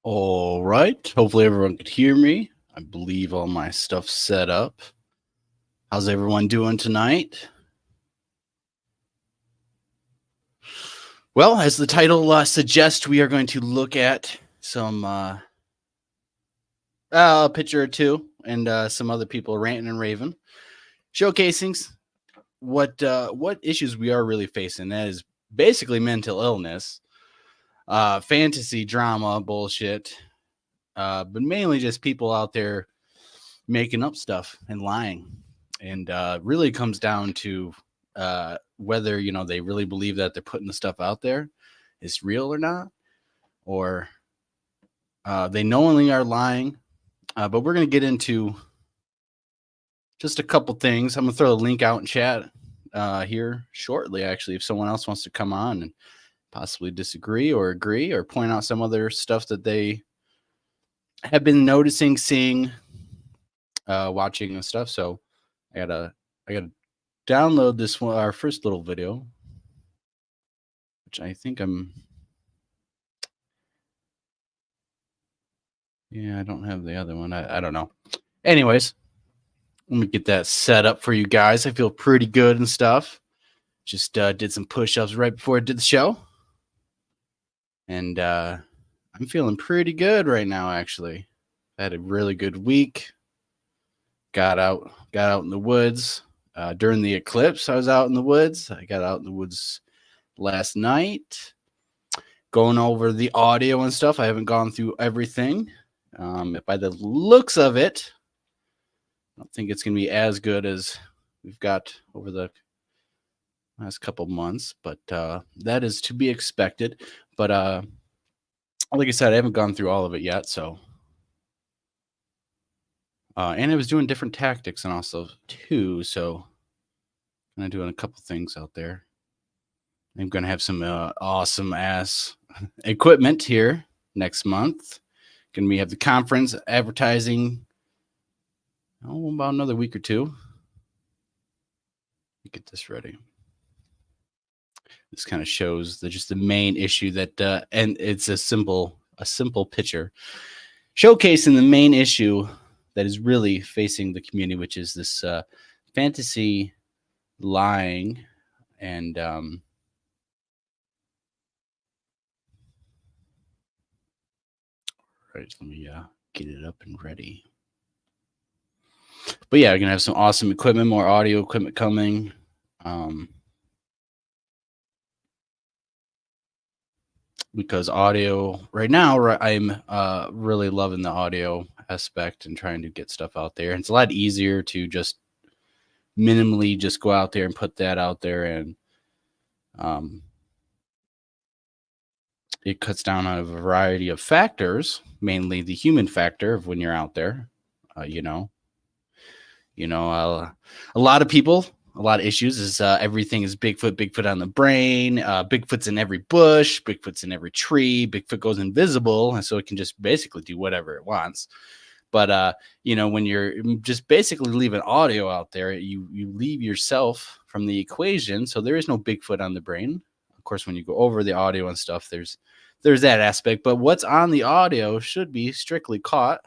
All right. Hopefully everyone could hear me. I believe all my stuff's set up. How's everyone doing tonight? Well, as the title suggests, we are going to look at some a picture or two and some other people ranting and raving, showcasing what issues we are really facing. That is basically mental illness, fantasy drama bullshit, but mainly just people out there making up stuff and lying. And really comes down to whether they really believe that they're putting the stuff out there is real or not, or they knowingly are lying. But we're going to get into just a couple things. I'm going to throw a link out in chat here shortly, actually, if someone else wants to come on and possibly disagree or agree or point out some other stuff that they have been noticing, seeing, watching and stuff. So I gotta download this one, our first little video, which I think I don't have the other one. I don't know. Anyways, let me get that set up for you guys. I feel pretty good and stuff. Just did some push-ups right before I did the show. And I'm feeling pretty good right now, actually. I had a really good week. Got out in the woods. During the eclipse, I was out in the woods. I got out in the woods last night, going over the audio and stuff. I haven't gone through everything. By the looks of it, I don't think it's going to be as good as we've got over the last couple months, but that is to be expected. But like I said, I haven't gone through all of it yet, so. And I was doing different tactics and also too, so I'm doing a couple things out there. I'm going to have some awesome ass equipment here next month. Going to have the conference advertising. About another week or two. Get this ready. This kind of shows just the main issue that, and it's a simple picture showcasing the main issue that is really facing the community, which is this fantasy lying and right, let me get it up and ready. But yeah, we're gonna have some awesome equipment, more audio equipment coming. Um, because audio right now, I'm really loving the audio aspect and trying to get stuff out there. And it's a lot easier to just minimally just go out there and put that out there, and um, it cuts down on a variety of factors, mainly the human factor of when you're out there. Uh, you know, you know, a lot of people, a lot of issues is everything is Bigfoot, Bigfoot on the brain, Bigfoot's in every bush, Bigfoot's in every tree, Bigfoot goes invisible, and so it can just basically do whatever it wants. But when you're just basically leaving audio out there, you leave yourself from the equation. So there is no Bigfoot on the brain. Of course, when you go over the audio and stuff, there's that aspect. But what's on the audio should be strictly caught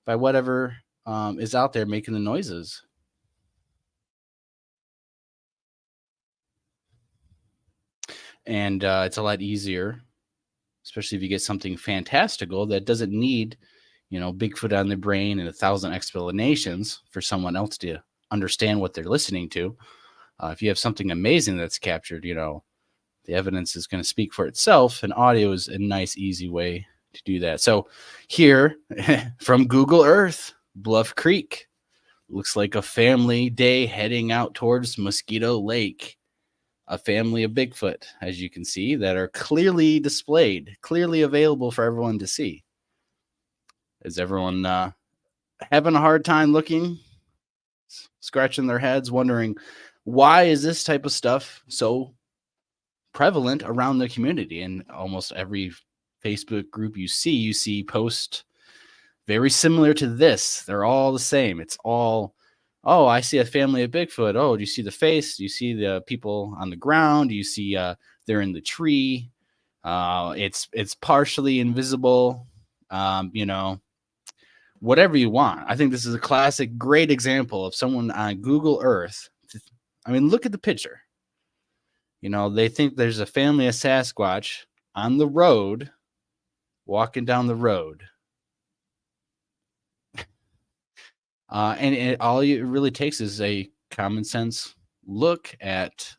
by whatever is out there making the noises. And it's a lot easier, especially if you get something fantastical that doesn't need, Bigfoot on the brain and 1,000 explanations for someone else to understand what they're listening to. If you have something amazing that's captured, the evidence is going to speak for itself, and audio is a nice, easy way to do that. So here from Google Earth, Bluff Creek looks like a family day heading out towards Mosquito Lake. A family of Bigfoot, as you can see, that are clearly displayed, clearly available for everyone to see. Is everyone having a hard time looking, scratching their heads, wondering why is this type of stuff so prevalent around the community? And almost every Facebook group you see posts very similar to this. They're all the same. It's all, oh, I see a family of Bigfoot. Oh, do you see the face? Do you see the people on the ground? Do you see they're in the tree? It's partially invisible. Whatever you want. I think this is a classic, great example of someone on Google Earth. I mean, look at the picture. They think there's a family of Sasquatch on the road, walking down the road. And all it really takes is a common sense look at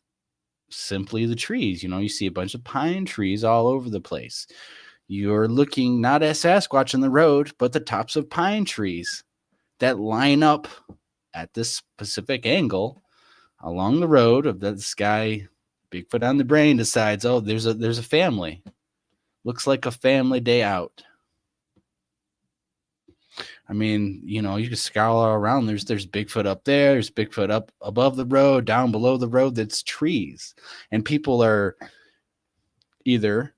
simply the trees. You see a bunch of pine trees all over the place. You're looking not at Sasquatch on the road, but the tops of pine trees that line up at this specific angle along the road of this guy. Bigfoot on the brain decides, oh, there's a family. Looks like a family day out. I mean, you can scour all around. There's Bigfoot up there. There's Bigfoot up above the road, down below the road. That's trees. And people are either,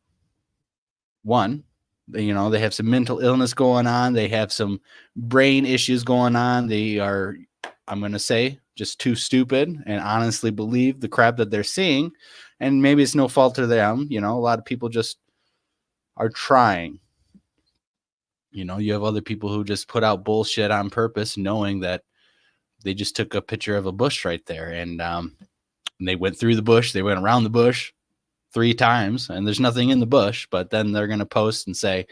one, they have some mental illness going on. They have some brain issues going on. They are, I'm going to say, just too stupid and honestly believe the crap that they're seeing. And maybe it's no fault to them. A lot of people just are trying. You have other people who just put out bullshit on purpose, knowing that they just took a picture of a bush right there. And they went through the bush. They went around the bush 3 times and there's nothing in the bush, but then they're going to post and say,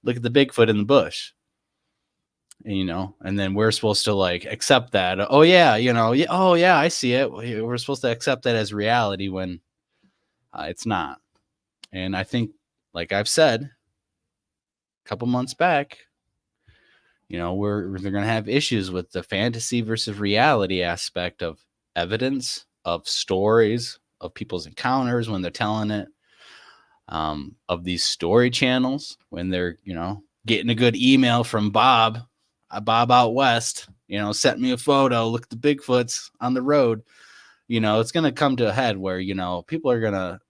look at the Bigfoot in the bush. And then we're supposed to accept that. Oh yeah. Yeah, oh yeah, I see it. We're supposed to accept that as reality when it's not. And I think, like I've said a couple months back, they're going to have issues with the fantasy versus reality aspect of evidence, of stories, of people's encounters when they're telling it, of these story channels when they're, getting a good email from Bob out west, sent me a photo, look at the Bigfoots on the road. It's going to come to a head where, people are going to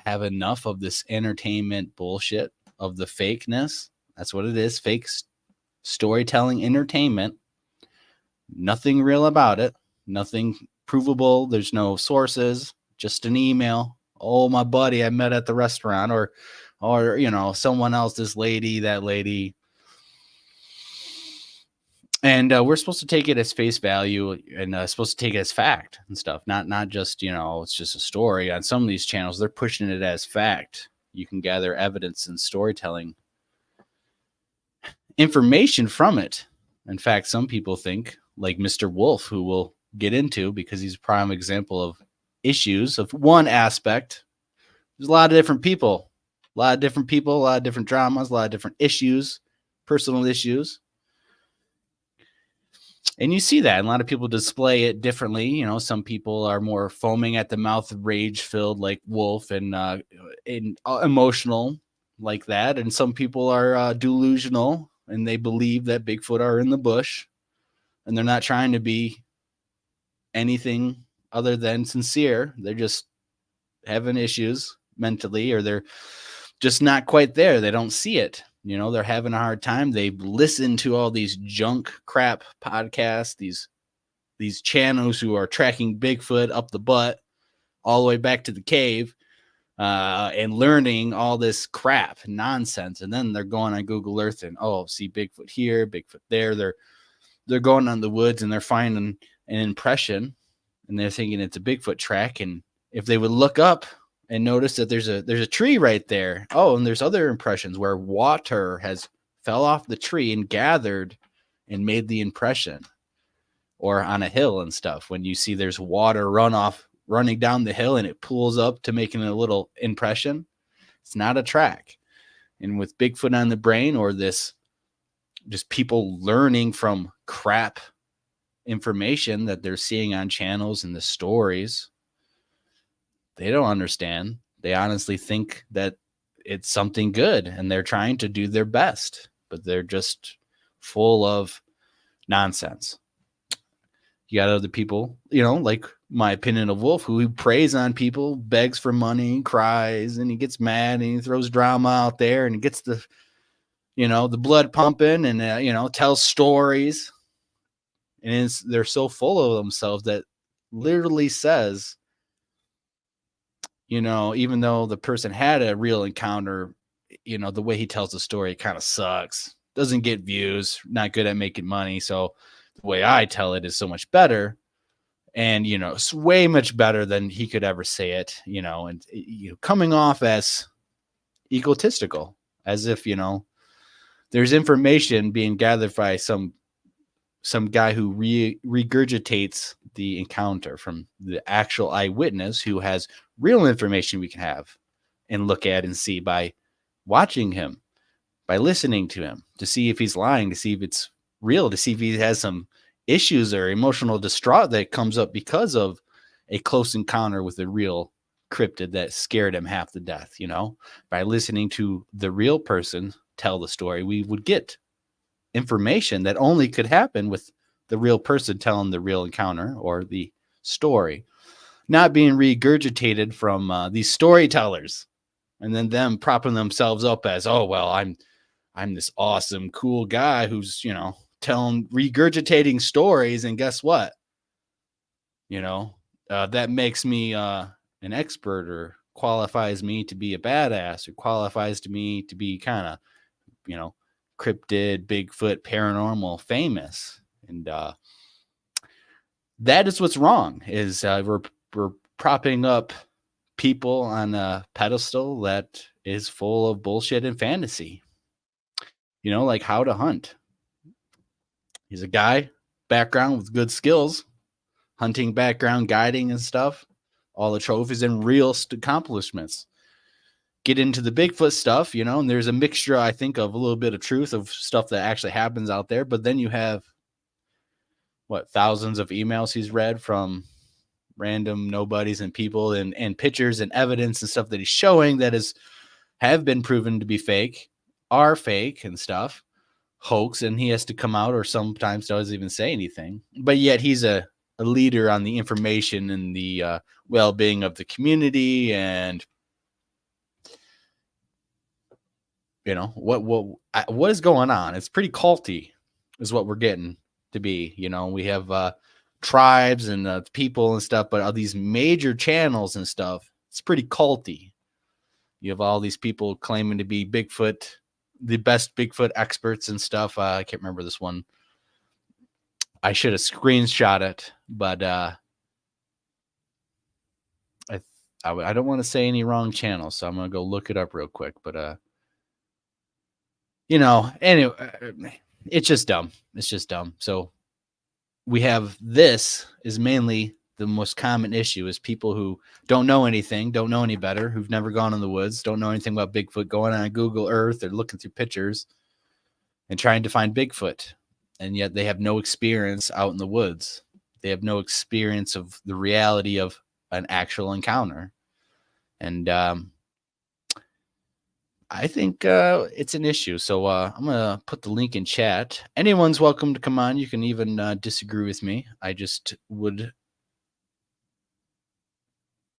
have enough of this entertainment bullshit, of the fakeness. That's what it is. Fake storytelling entertainment. Nothing real about it. Nothing provable. There's no sources, just an email. Oh, my buddy I met at the restaurant, or someone else, this lady, that lady. And we're supposed to take it as face value and supposed to take it as fact and stuff. Not just, it's just a story. On some of these channels, they're pushing it as fact. You can gather evidence and storytelling information from it. In fact, some people think, like Mr. Wolf, who we'll get into because he's a prime example of issues of one aspect. There's a lot of different people, a lot of different people, a lot of different dramas, a lot of different issues, personal issues. And you see that, and a lot of people display it differently. You know, some people are more foaming at the mouth, rage filled, like Wolf, and emotional, like that. And some people are delusional, and they believe that Bigfoot are in the bush, and they're not trying to be anything other than sincere. They're just having issues mentally, or they're just not quite there. They don't see it. You know, they're having a hard time. They listen to all these junk crap podcasts, these channels who are tracking Bigfoot up the butt all the way back to the cave, and learning all this crap nonsense. And then they're going on Google Earth and, oh, see Bigfoot here, Bigfoot there. They're going on the woods and they're finding an impression, and they're thinking it's a Bigfoot track. And if they would look up and notice that there's a tree right there. Oh, and there's other impressions where water has fell off the tree and gathered and made the impression. Or on a hill and stuff, when you see there's water running down the hill and it pulls up to making a little impression, it's not a track. And with Bigfoot on the brain, or this just people learning from crap information that they're seeing on channels and the stories, they don't understand. They honestly think that it's something good and they're trying to do their best, but they're just full of nonsense. You got other people, you know, like my opinion of Wolf, who preys on people, begs for money, cries, and he gets mad and he throws drama out there and he gets the, you know, the blood pumping and, you know, tells stories. And they're so full of themselves that literally says, you know, even though the person had a real encounter, you know, the way he tells the story kind of sucks, doesn't get views, not good at making money. So the way I tell it is so much better. And, you know, it's way much better than he could ever say it, you know, and, you know, coming off as egotistical, as if, you know, there's information being gathered by some guy who regurgitates the encounter from the actual eyewitness who has real information we can have and look at and see by watching him, by listening to him, to see if he's lying, to see if it's real, to see if he has some issues or emotional distraught that comes up because of a close encounter with a real cryptid that scared him half to death. You know, by listening to the real person tell the story, we would get information that only could happen with the real person telling the real encounter or the story, not being regurgitated from these storytellers, and then them propping themselves up as, oh, well, I'm this awesome, cool guy who's, you know, regurgitating stories. And guess what? You know, that makes me an expert, or qualifies me to be a badass, or qualifies me to be kind of, you know, cryptid, Bigfoot, paranormal famous. And that is what's wrong, is we're propping up people on a pedestal that is full of bullshit and fantasy. You know, like How to Hunt. He's a guy, background with good skills, hunting background, guiding and stuff, all the trophies and real accomplishments. Get into the Bigfoot stuff, you know, and there's a mixture, I think, of a little bit of truth of stuff that actually happens out there. But then you have, what, thousands of emails he's read from random nobodies and people, and pictures and evidence and stuff that he's showing that have been proven to be fake, are fake and stuff, hoax, and he has to come out, or sometimes doesn't even say anything. But yet he's a leader on the information and the well-being of the community. And you know, what is going on? It's pretty culty is what we're getting to be. You know, we have tribes and people and stuff, but all these major channels and stuff, it's pretty culty. You have all these people claiming to be Bigfoot, the best Bigfoot experts and stuff. I can't remember this one. I should have screenshot it, but I don't want to say any wrong channels, so I'm gonna go look it up real quick. But you know, anyway, it's just dumb. It's just dumb. So we have this is mainly the most common issue is people who don't know anything, don't know any better, who've never gone in the woods, don't know anything about Bigfoot, going on Google Earth or looking through pictures and trying to find Bigfoot. And yet they have no experience out in the woods. They have no experience of the reality of an actual encounter. And I think it's an issue. So I'm going to put the link in chat. Anyone's welcome to come on. You can even disagree with me. I just would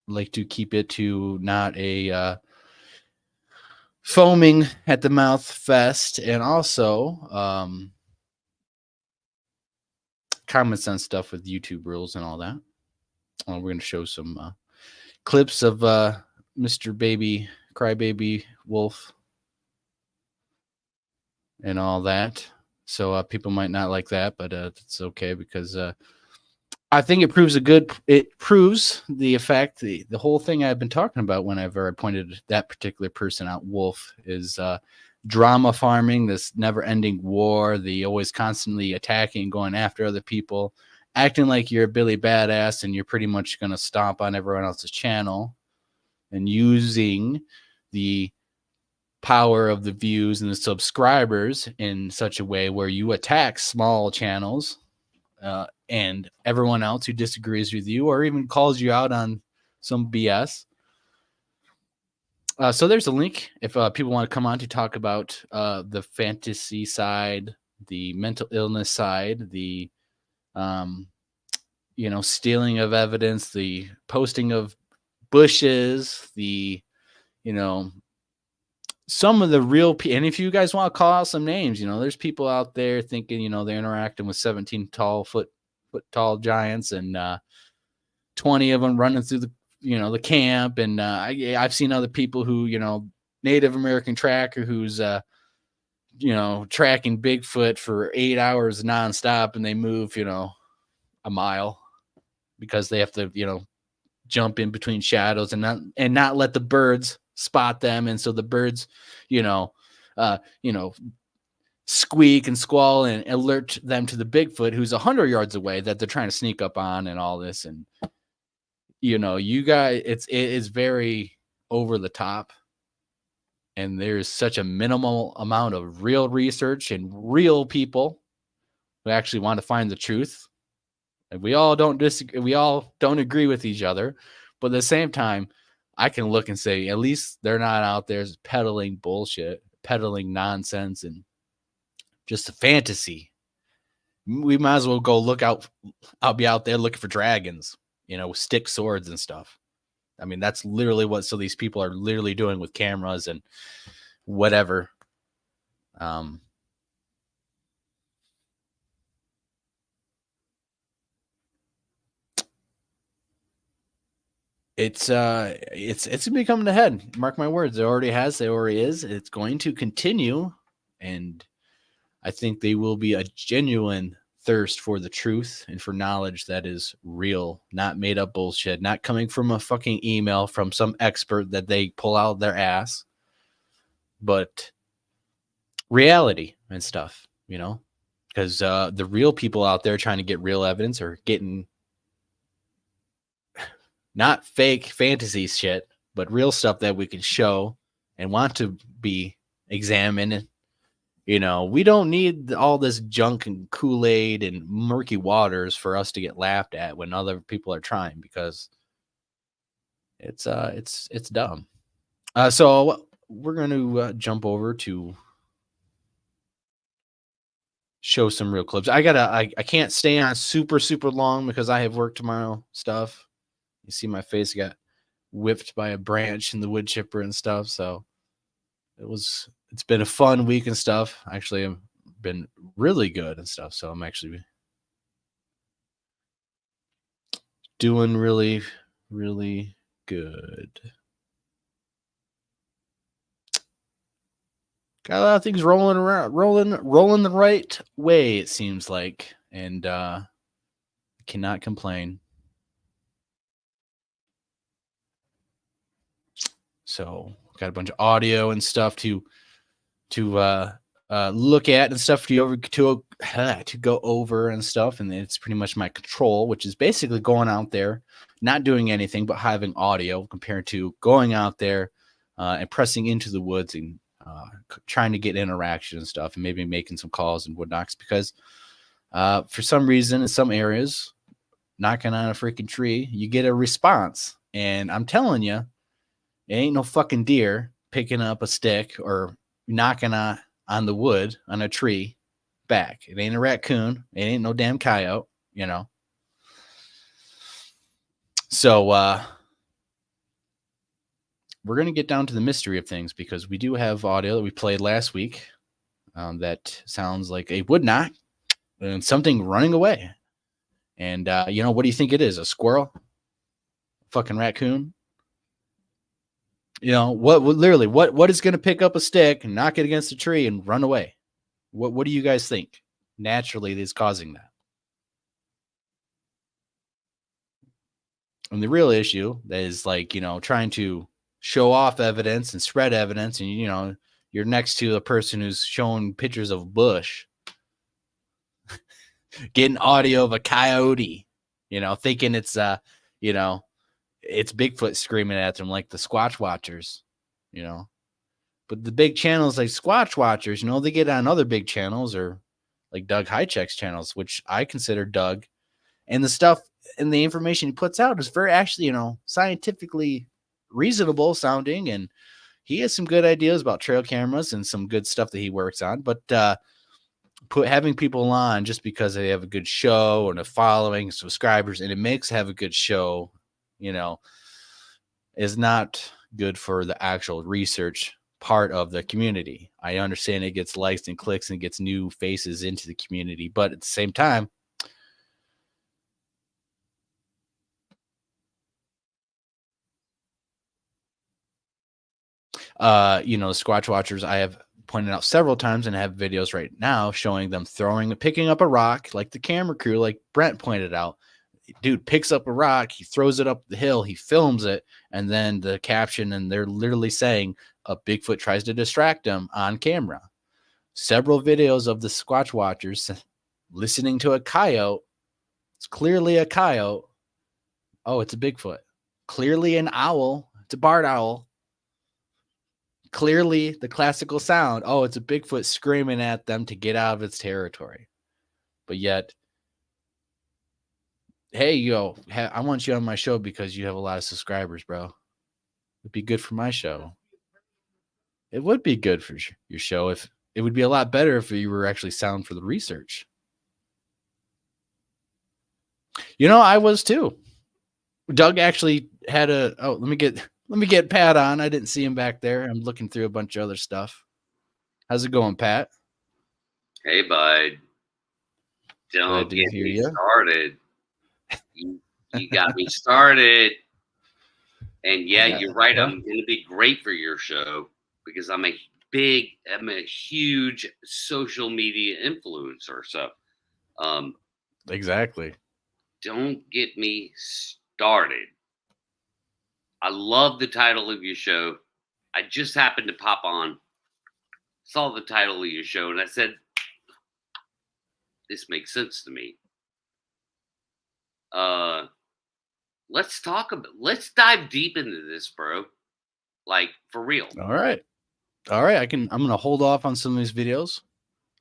like to keep it to not a foaming at the mouth fest, and also common sense stuff with YouTube rules and all that. We're going to show some clips of Mr. Baby Crybaby Wolf and all that. So people might not like that, but it's okay because I think it proves the effect, the whole thing I've been talking about whenever I pointed that particular person out, Wolf, is drama farming, this never-ending war, the always constantly attacking, going after other people, acting like you're a Billy Badass and you're pretty much going to stomp on everyone else's channel, and using the power of the views and the subscribers in such a way where you attack small channels and everyone else who disagrees with you or even calls you out on some BS. So there's a link if people want to come on to talk about the fantasy side, the mental illness side, the stealing of evidence, the posting of bushes, the some of the real and if you guys want to call out some names, there's people out there thinking they're interacting with 17 foot tall giants and 20 of them running through the camp, and I've seen other people who Native American tracker who's tracking Bigfoot for 8 hours nonstop, and they move a mile because they have to jump in between shadows and not let the birds spot them, and so the birds squeak and squall and alert them to the Bigfoot who's 100 yards away that they're trying to sneak up on and all this. And you guys, it is very over the top, and there's such a minimal amount of real research and real people who actually want to find the truth. And we all don't disagree. We all don't agree with each other, but at the same time, I can look and say, at least they're not out there peddling bullshit, peddling nonsense, and just a fantasy. We might as well go look out. I'll be out there looking for dragons, with stick swords and stuff. I mean, that's literally what these people are literally doing with cameras and whatever. It's gonna be coming ahead. Mark my words. It already has. It already is. It's going to continue, and I think they will be a genuine thirst for the truth and for knowledge that is real, not made up bullshit, not coming from a fucking email from some expert that they pull out their ass, but reality and stuff, because the real people out there trying to get real evidence are getting not fake fantasy shit, but real stuff that we can show and want to be examined. We don't need all this junk and Kool-Aid and murky waters for us to get laughed at when other people are trying, because it's dumb. So we're going to jump over to show some real clips. I can't stay on super, super long because I have work tomorrow stuff. You see my face got whipped by a branch in the wood chipper and stuff. So it's been a fun week and stuff. Actually, I've been really good and stuff. So I'm actually doing really, really good. Got a lot of things rolling the right way, it seems like. And cannot complain. So got a bunch of audio and stuff to look at and stuff to go over and stuff, and it's pretty much my control, which is basically going out there, not doing anything but having audio, compared to going out there and pressing into the woods and trying to get interaction and stuff, and maybe making some calls and whatnot. Because for some reason, in some areas, knocking on a freaking tree, you get a response, and I'm telling you, it ain't no fucking deer picking up a stick or knocking on the wood on a tree back. It ain't a raccoon. It ain't no damn coyote, you know. So we're going to get down to the mystery of things, because we do have audio that we played last week that sounds like a wood knock and something running away. And, what do you think it is? A squirrel? Fucking raccoon? What is going to pick up a stick and knock it against a tree and run away? What do you guys think naturally is causing that? And the real issue is trying to show off evidence and spread evidence, and you're next to a person who's showing pictures of bush, getting audio of a coyote, thinking it's it's Bigfoot screaming at them, like the Squatch Watchers, But the big channels like Squatch Watchers, they get on other big channels, or like Doug Highcheck's channels, which I consider Doug, and the stuff and the information he puts out is very actually, scientifically reasonable sounding, and he has some good ideas about trail cameras and some good stuff that he works on. But having people on just because they have a good show and a following, subscribers, and it makes have a good show, is not good for the actual research part of the community. I understand it gets likes and clicks and gets new faces into the community, but at the same time, Squatch Watchers, I have pointed out several times and have videos right now showing them picking up a rock, like the camera crew, like Brent pointed out. Dude picks up a rock, he throws it up the hill, he films it, and then the caption, and they're literally saying a Bigfoot tries to distract him on camera. Several videos of the Squatch Watchers listening to a coyote. It's clearly a coyote. Oh, it's a Bigfoot. Clearly an owl. It's a barred owl. Clearly the classical sound. Oh, it's a Bigfoot screaming at them to get out of its territory. But yet, hey, I want you on my show because you have a lot of subscribers, bro. It'd be good for my show. It would be good for your show. If it would be a lot better if you were actually sound for the research. I was too. Doug actually had let me get Pat on. I didn't see him back there. I'm looking through a bunch of other stuff. How's it going, Pat? Hey, bud. Don't get me started. You got me started. And yeah, you're right. Yeah. I'm going to be great for your show because I'm a huge social media influencer. So, exactly. Don't get me started. I love the title of your show. I just happened to pop on, saw the title of your show, and I said, this makes sense to me. Let's dive deep into this, bro. Like, for real. All right. I'm going to hold off on some of these videos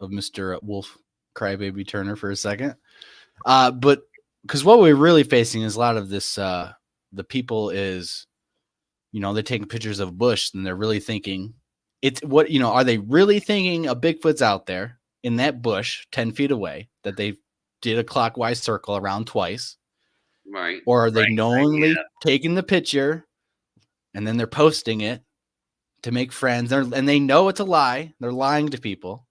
of Mr. Wolf Crybaby Turner for a second. But because what we're really facing is a lot of this, the people is, they're taking pictures of a bush and they're really thinking are they really thinking a Bigfoot's out there in that bush 10 feet away that they did a clockwise circle around twice? Right. Or are they knowingly taking the picture and then they're posting it to make friends, and they know it's a lie? They're lying to people.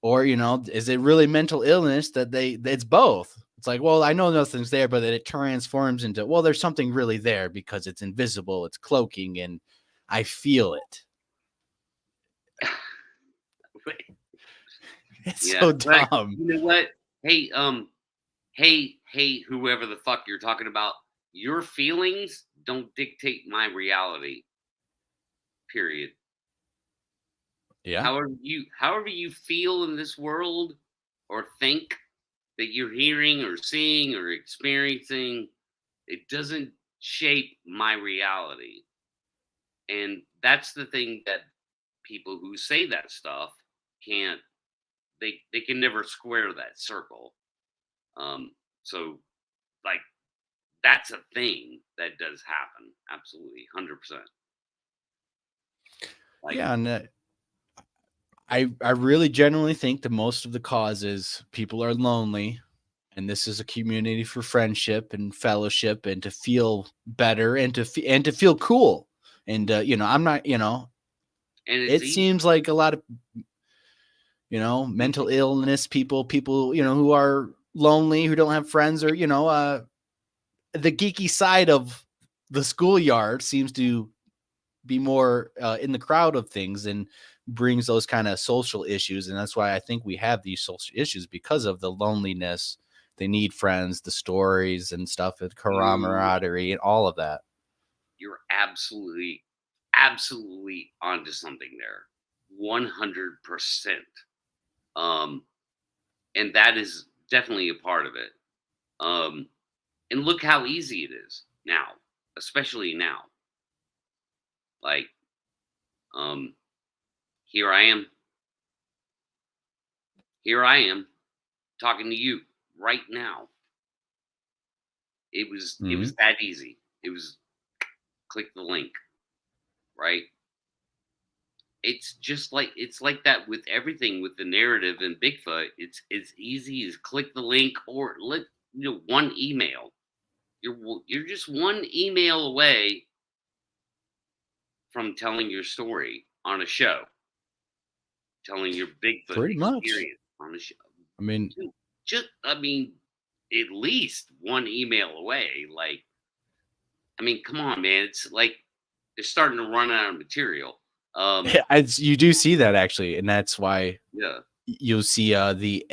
Or, is it really mental illness that it's both? It's like, well, I know nothing's there, but it transforms into, well, there's something really there because it's invisible, it's cloaking, and I feel it. It's so dumb. You know what? Hey, whoever the fuck you're talking about, your feelings don't dictate my reality. Period. Yeah. However you feel in this world or think that you're hearing or seeing or experiencing, it doesn't shape my reality. And that's the thing that people who say that stuff can't they can never square that circle. So like that's a thing that does happen. Absolutely, 100%. Like, Yeah, and I really genuinely think that most of the cause is people are lonely, and this is a community for friendship and fellowship, and to feel better, and to feel cool. And I'm not, and it's it easy. seems like a lot of mental illness people, who are lonely, who don't have friends, or the geeky side of the schoolyard seems to be more in the crowd of things, and brings those kind of social issues. And that's why I think we have these social issues, because of the loneliness. They need friends, the stories and stuff, and You camaraderie and all of that. you're absolutely onto something there. 100%. Um, and that is definitely a part of it. Um, and look how easy it is now, especially now. Like, um, here I am. Here I am talking to you right now. It was Mm-hmm. that easy. It was click the link, right? It's like that with everything with the narrative and Bigfoot. It's as easy as click the link or one email. You're just one email away from telling your story on a show, telling your Bigfoot Pretty much. experience on a show. I mean, I mean, at least one email away. Like, I mean, come on, man. It's like they're starting to run out of material. you do see that, actually, and that's why Yeah, you'll see the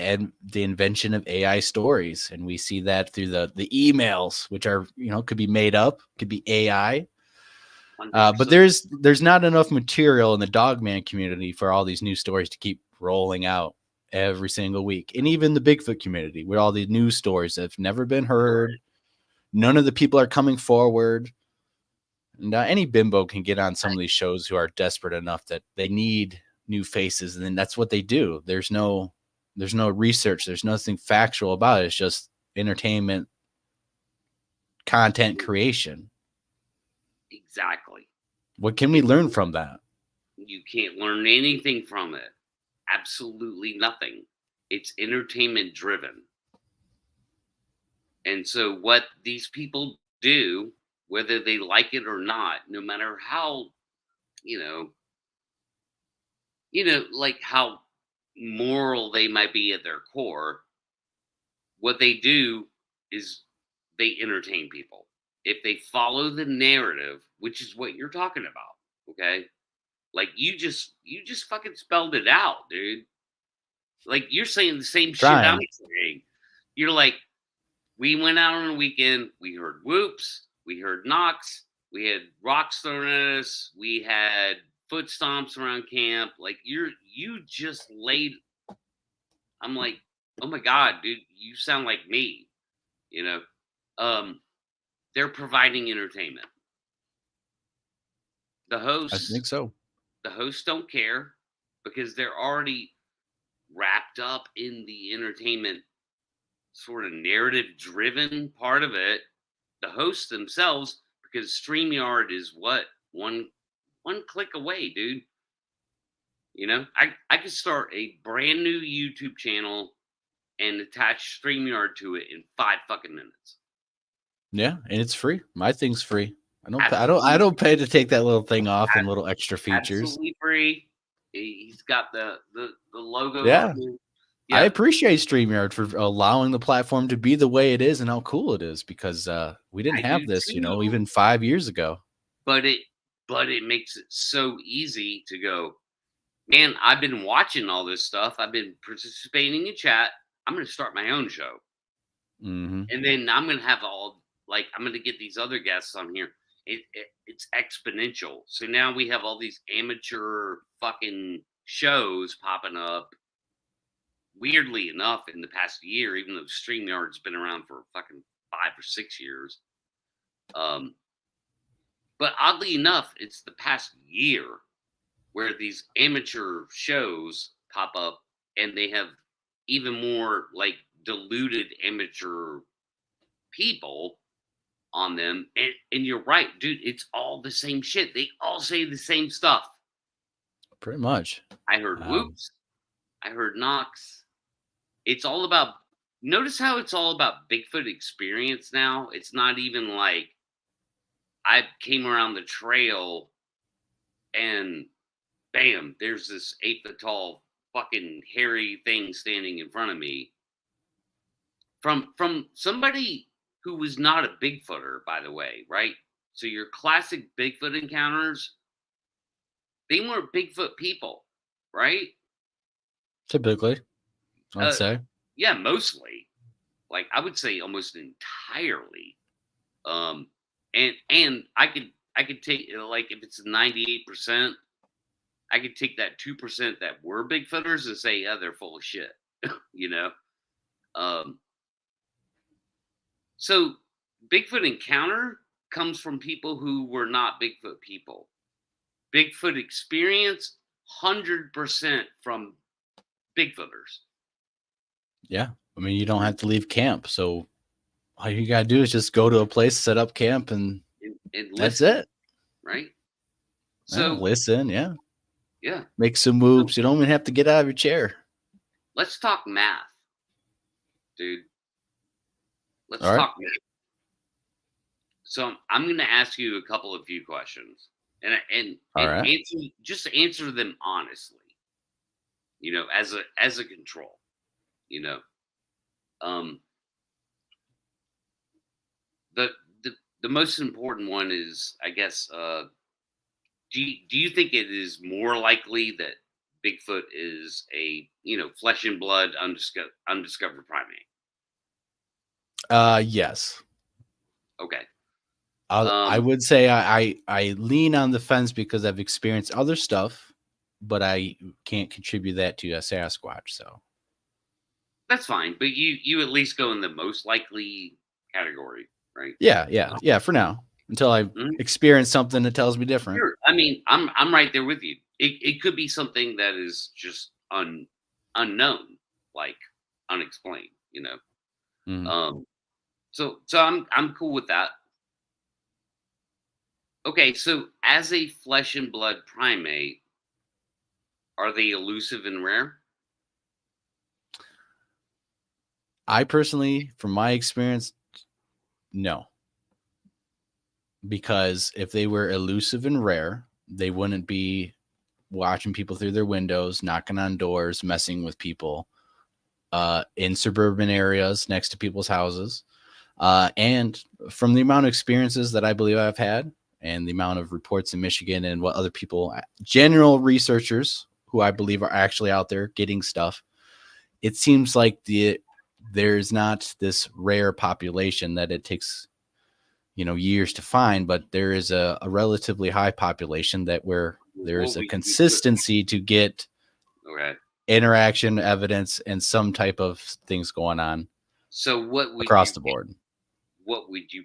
invention of AI stories, and we see that through the emails, which are could be made up, could be AI. hundred But percent. there's not enough material in the Dogman community for all these new stories to keep rolling out every single week, and even the Bigfoot community, with all these news stories that have never been heard. None of the people are coming forward. And any bimbo can get on some of these shows who are desperate enough that they need new faces, and then that's what they do. There's no research. There's nothing factual about it. It's just entertainment, content creation. Exactly. What can we And learn from that? you can't learn anything from it. Absolutely nothing. It's entertainment driven. And so what these people do, whether they like it or not, no matter how, you know, like how moral they might be at their core, what they do is they entertain people. If they follow the narrative, which is what you're talking about, okay? Like you just fucking spelled it out, dude. Like you're saying the same shit I'm Trying. saying. You're like, we went out on a weekend, we heard whoops, we heard knocks, we had rocks thrown at us, we had foot stomps around camp. Like you just laid. I'm like, oh my god, dude, you sound like me. You know, um, they're providing entertainment. The I hosts, think so. the hosts don't care because they're already wrapped up in the entertainment sort of narrative driven part of it. The hosts themselves, because StreamYard is what one click away, dude. I could start a brand new YouTube channel and attach StreamYard to it in 5 fucking minutes. Yeah, and it's free. My thing's free. I Absolutely, don't pay to take that little thing off and little extra features. absolutely free. He's got the logo Yeah. on here. I Yep, appreciate StreamYard for allowing the platform to be the way it is and how cool it is, because we didn't I do have this, too. even 5 years ago. But it makes it so easy to go, man, I've been watching all this stuff. I've been participating in chat. I'm going to start my own show. Hmm. And then I'm going to have I'm going to get these other guests on here. It's exponential. So now we have all these amateur fucking shows popping up. Weirdly enough, in the past year, even though StreamYard's been around for fucking 5 or 6 years, but oddly enough, it's the past year where these amateur shows pop up, and they have even more like diluted amateur people on them. And you're right, dude. It's all the same shit. They all say the same stuff. Pretty much. I heard whoops. I heard knocks. It's all about. Notice how it's all about Bigfoot experience now. It's not even like I came around the trail and bam, there's this 8 foot tall fucking hairy thing standing in front of me. From somebody who was not a Bigfooter, by the way, right? So your classic Bigfoot encounters, they weren't Bigfoot people, right? Typically, I'd say. Yeah, mostly. Like I would say almost entirely. And I could take, like, if it's 98%, I could take that 2% that were Bigfooters and say, yeah, they're full of shit. You know? So Bigfoot encounter comes from people who were not Bigfoot people. Bigfoot experience, 100% from Bigfooters. Yeah. I mean, you don't have to leave camp. So all you got to do is just go to a place, set up camp, and that's listen, it. Right? So listen. Yeah. Yeah. Make some moves. You don't even have to get out of your chair. Let's talk math, dude. Let's all right. talk math. So I'm going to ask you a few questions, and right. answer them honestly. You know, as a control. You know, the most important one is, I guess, do you think it is more likely that Bigfoot is a, flesh and blood undiscovered primate? Yes. Okay. I would say I lean on the fence because I've experienced other stuff, but I can't contribute that to a Sasquatch. So that's fine. But you at least go in the most likely category, right? Yeah. For now, until I experience something that tells me different. Sure. I mean, I'm right there with you. It could be something that is just unknown, like unexplained. You know. Mm-hmm. So I'm cool with that. Okay, so as a flesh and blood primate, are they elusive and rare? I personally, from my experience, no. Because if they were elusive and rare, they wouldn't be watching people through their windows, knocking on doors, messing with people in suburban areas next to people's houses. And from the amount of experiences that I believe I've had and the amount of reports in Michigan and what other people, general researchers who I believe are actually out there getting stuff, it seems like there's not this rare population that it takes, years to find, but there is a relatively high population that where there is a consistency to get interaction, evidence, and some type of things going on. So what would across the board? What would you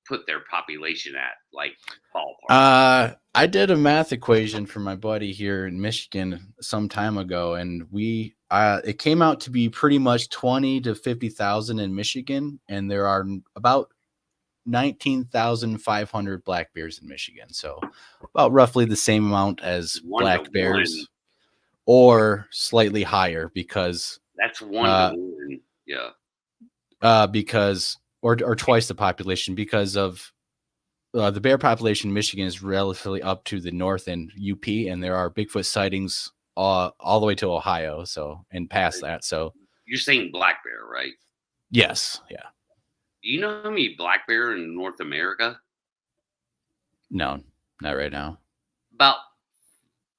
put their population at, like ballpark? I did a math equation for my buddy here in Michigan some time ago, and it came out to be pretty much 20 to 50,000 in Michigan, and there are about 19,500 black bears in Michigan. So about roughly the same amount as black bears, or slightly higher, because that's 1 to 1. Yeah. Because or twice the population, because of the bear population in Michigan is relatively up to the north and UP, and there are Bigfoot sightings all the way to Ohio, so and past that. So you're saying black bear, right? Yes. Yeah. Do you know how many black bear in North America? No, not right now. About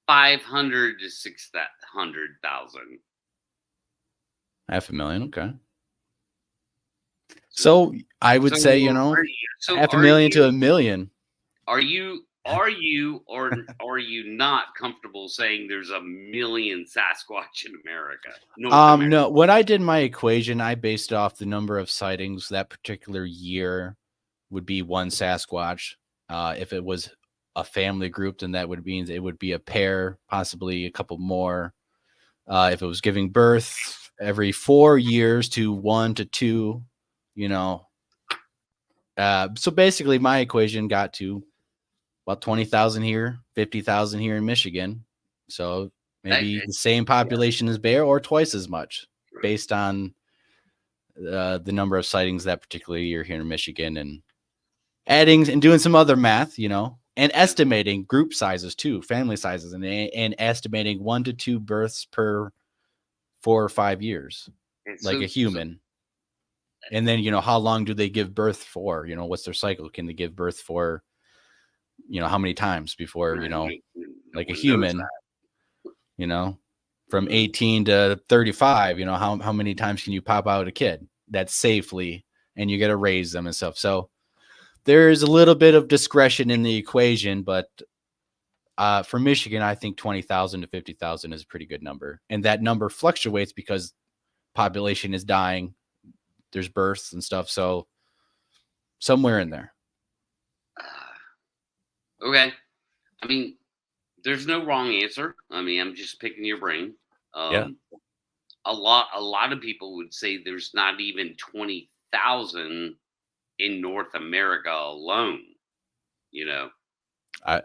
500 to 600,000. 500,000. Okay. So I would say, so 500,000 to 1 million. Are you are you or are you not comfortable saying there's a million Sasquatch in America? North America? No, when I did my equation, I based off the number of sightings that particular year would be one Sasquatch. If it was a family group, then that would mean it would be a pair, possibly a couple more. If it was giving birth every 4 years to 1 to 2, you know. So basically my equation got to about 20,000 here, 50,000 here in Michigan. So maybe the same population as Bear or twice as much based on the number of sightings that particular year here in Michigan, and adding and doing some other math, and estimating group sizes too, family sizes, and estimating 1 to 2 births per 4 or 5 years, like a human. And then, how long do they give birth for? What's their cycle? Can they give birth for, how many times before, like a human, from 18 to 35, how many times can you pop out a kid that's safely, and you got to raise them and stuff. So there's a little bit of discretion in the equation, but for Michigan, I think 20,000 to 50,000 is a pretty good number. And that number fluctuates because population is dying. There's births and stuff. So somewhere in there. Okay. I mean, there's no wrong answer. I mean, I'm just picking your brain. Yeah. A lot of people would say there's not even 20,000 in North America alone. I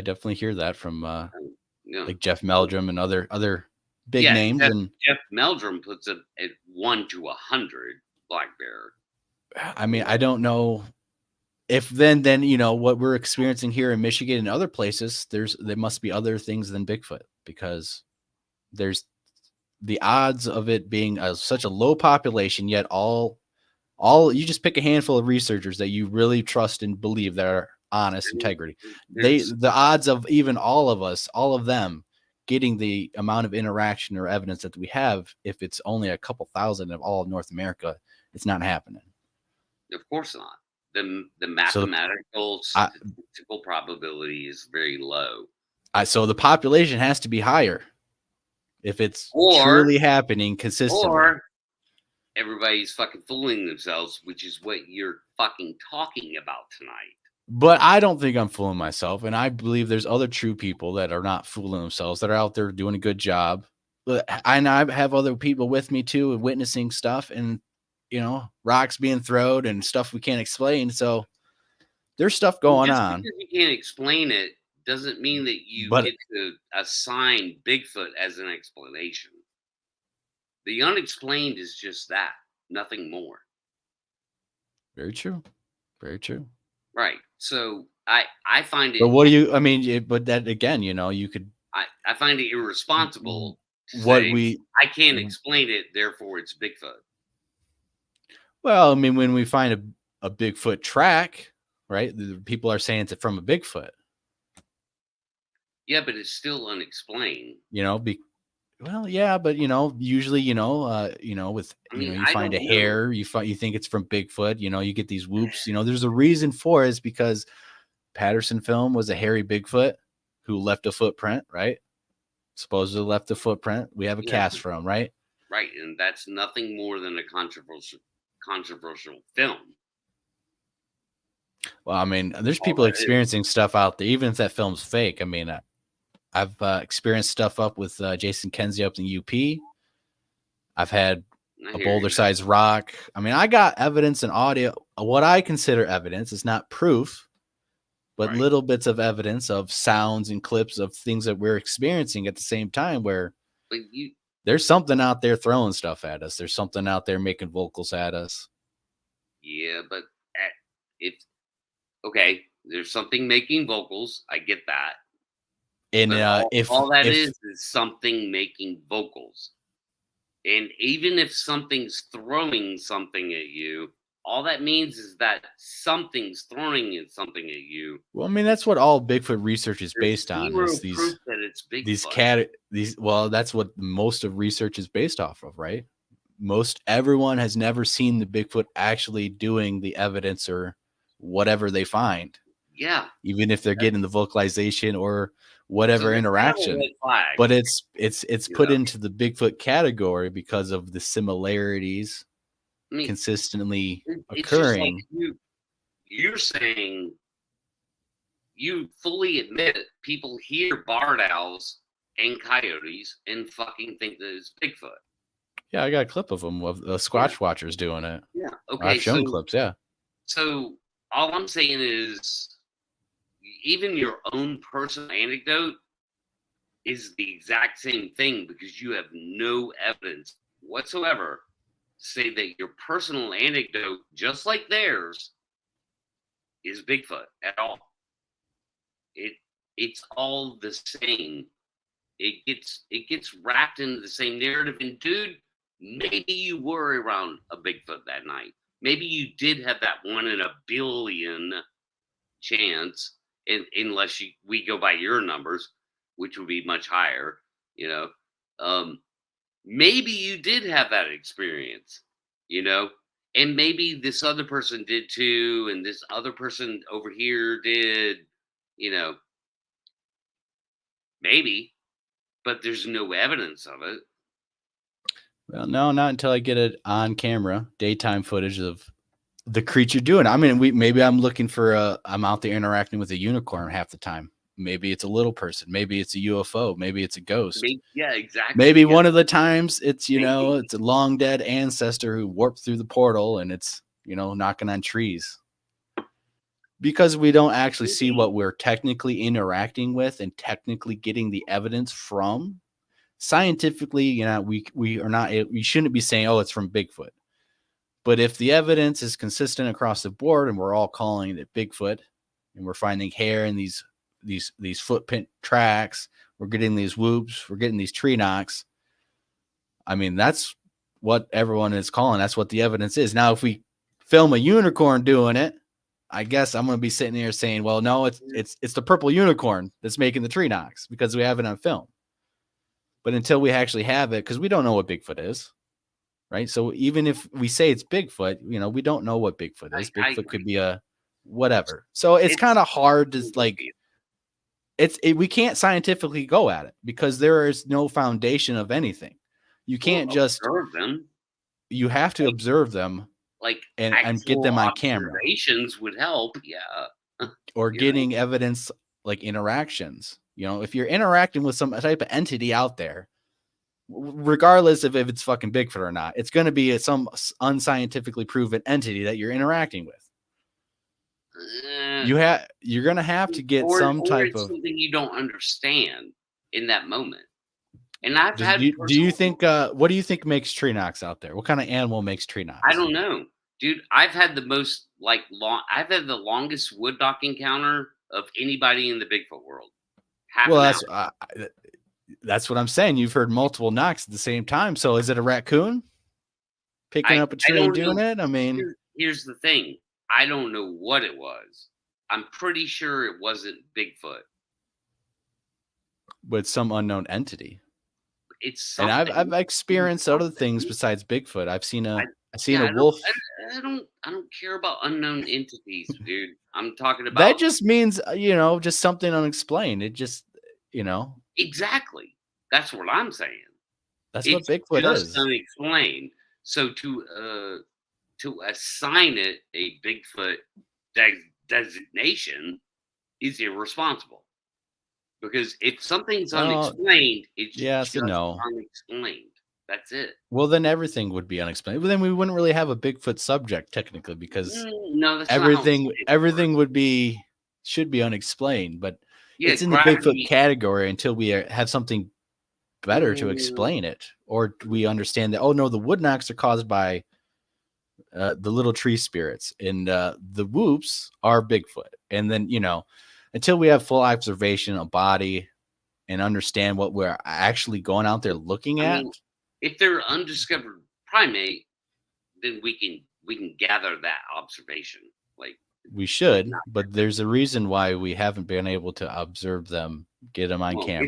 definitely hear that from like Jeff Meldrum and other big names. Jeff Meldrum puts it at 1 to 100 black bear. I mean, I don't know if then what we're experiencing here in Michigan and other places, there must be other things than Bigfoot, because there's the odds of it being such a low population, yet all you just pick a handful of researchers that you really trust and believe that are honest integrity. The odds of even all of them getting the amount of interaction or evidence that we have, if it's only a couple thousand of all of North America, it's not happening. Of course not. The mathematical statistical probability is very low. So the population has to be higher if it's truly happening consistently. Or everybody's fucking fooling themselves, which is what you're fucking talking about tonight. But I don't think I'm fooling myself, and I believe there's other true people that are not fooling themselves, that are out there doing a good job. And I have other people with me too, witnessing stuff, and rocks being thrown and stuff we can't explain. So there's stuff going on. Because you can't explain it doesn't mean that you get to assign Bigfoot as an explanation. The unexplained is just that, nothing more. Very true. Very true. Right. So I find it. But what do you? I mean, but that again, you could. I find it irresponsible. I can't explain it, therefore it's Bigfoot. Well, I mean, when we find a Bigfoot track, right? The people are saying it's from a Bigfoot. Yeah, but it's still unexplained. Well, yeah, but usually, with you find a hair, you think it's from Bigfoot. You get these whoops. There's a reason for it. It's because Patterson film was a hairy Bigfoot who left a footprint, right? Supposedly left a footprint. We have a cast from, right? Right, and that's nothing more than a controversial film. Well, I mean, there's people experiencing stuff out there, even if that film's fake. I mean, I've experienced stuff up with Jason Kenzie up in UP. I've had a boulder-sized rock. I mean, I got evidence and audio. What I consider evidence is not proof, but little bits of evidence of sounds and clips of things that we're experiencing at the same time, where there's something out there throwing stuff at us. There's something out there making vocals at us. Yeah, but okay, there's something making vocals. I get that. And if all that is something making vocals, and even if something's throwing something at you, all that means is that something's throwing something at you. Well, I mean, that's what all Bigfoot research is based on. Is proof that it's Bigfoot. Well, that's what most of research is based off of, right? Everyone has never seen the Bigfoot actually doing the evidence or whatever they find. Yeah. Even if they're getting the vocalization or whatever interaction. But it's put into the Bigfoot category because of the similarities consistently occurring. Just like you're saying, you fully admit people hear barred owls and coyotes and fucking think that it's Bigfoot. Yeah, I got a clip of them of the Squatch Watchers doing it. Yeah. Okay. I've shown clips. Yeah. So all I'm saying is, even your own personal anecdote is the exact same thing, because you have no evidence whatsoever to say that your personal anecdote, just like theirs, is Bigfoot at all. It's all the same. It gets wrapped into the same narrative. And dude, maybe you were around a Bigfoot that night. Maybe you did have that 1 in a billion chance, unless we go by your numbers, which would be much higher. Maybe you did have that experience, and maybe this other person did too, and this other person over here did, maybe, but there's no evidence of it. Well, no, not until I get it on camera, daytime footage of the creature doing it. I mean, maybe I'm looking for I'm out there interacting with a unicorn half the time. Maybe it's a little person. Maybe it's a UFO. Maybe it's a ghost. Yeah, exactly. Maybe one of the times it's, it's a long dead ancestor who warped through the portal and it's, knocking on trees. Because we don't actually see what we're technically interacting with and technically getting the evidence from. Scientifically, we shouldn't be saying, oh, it's from Bigfoot. But if the evidence is consistent across the board and we're all calling it Bigfoot and we're finding hair in these footprint tracks, we're getting these whoops, we're getting these tree knocks. I mean, that's what everyone is calling. That's what the evidence is. Now, if we film a unicorn doing it, I guess I'm going to be sitting here saying, well, no, it's the purple unicorn that's making the tree knocks because we have it on film. But until we actually have it, because we don't know what Bigfoot is, right? So even if we say it's Bigfoot, we don't know what Bigfoot is. Bigfoot could be a whatever. So it's kind of hard to we can't scientifically go at it because there is no foundation of anything. You can't just observe them. You have to observe them, and get them on camera. Observations would help, yeah. Or getting evidence like interactions. If you're interacting with some type of entity out there, regardless of if it's fucking Bigfoot or not, it's going to be some unscientifically proven entity that you're interacting with. You're going to have to get some type of something you don't understand in that moment. And do you think what do you think makes tree knocks out there? What kind of animal makes tree knocks? I don't know, dude. I've had the most I've had the longest wood dock encounter of anybody in the Bigfoot world. That's what I'm saying. You've heard multiple knocks at the same time. So is it a raccoon picking up a tree and doing it? I mean, here's the thing. I don't know what it was. I'm pretty sure it wasn't Bigfoot. But some unknown entity. It's something. And I've experienced other things besides Bigfoot. I've seen a wolf. I don't care about unknown entities, dude. I'm talking about that just means just something unexplained. It just exactly. That's what I'm saying. That's what Bigfoot is. Unexplained. So to assign it a Bigfoot designation is irresponsible. Because if something's unexplained, it's just unexplained. That's it. Well, then everything would be unexplained. But then we wouldn't really have a Bigfoot subject technically, because everything should be unexplained. But it's in the Bigfoot category until we have something better to explain it, or we understand that the wood knocks are caused by the little tree spirits, and the whoops are Bigfoot, and then until we have full observation of body and understand what we're actually going out there looking at. If they're undiscovered primate, then we can gather that observation. We should, but there's a reason why we haven't been able to observe them, get them on camera.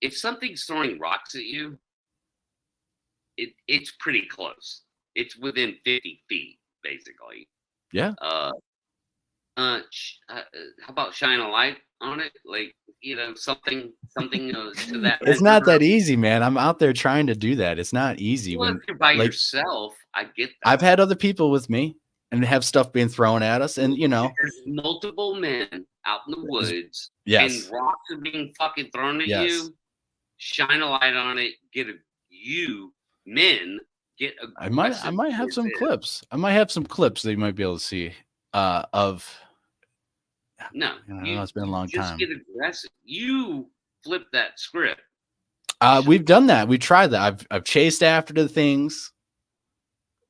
If something's throwing rocks at you, it's pretty close. It's within 50 feet, basically. Yeah. how about shine a light on it? Like, something to that It's not measure. that easy, man. I'm out there trying to do that. It's not easy Well, when, if you're by like, yourself, I get I've that. had other people with me and have stuff being thrown at us, and There's multiple men out in the woods, and yes, rocks are being fucking thrown at yes. you. Shine a light on it. Men get I might aggressive have towards some it. clips. I might have some clips that you might be able to see of. No, I don't know. It's been a long just time. get aggressive. You flip that script. We've done that. We tried that. I've chased after the things.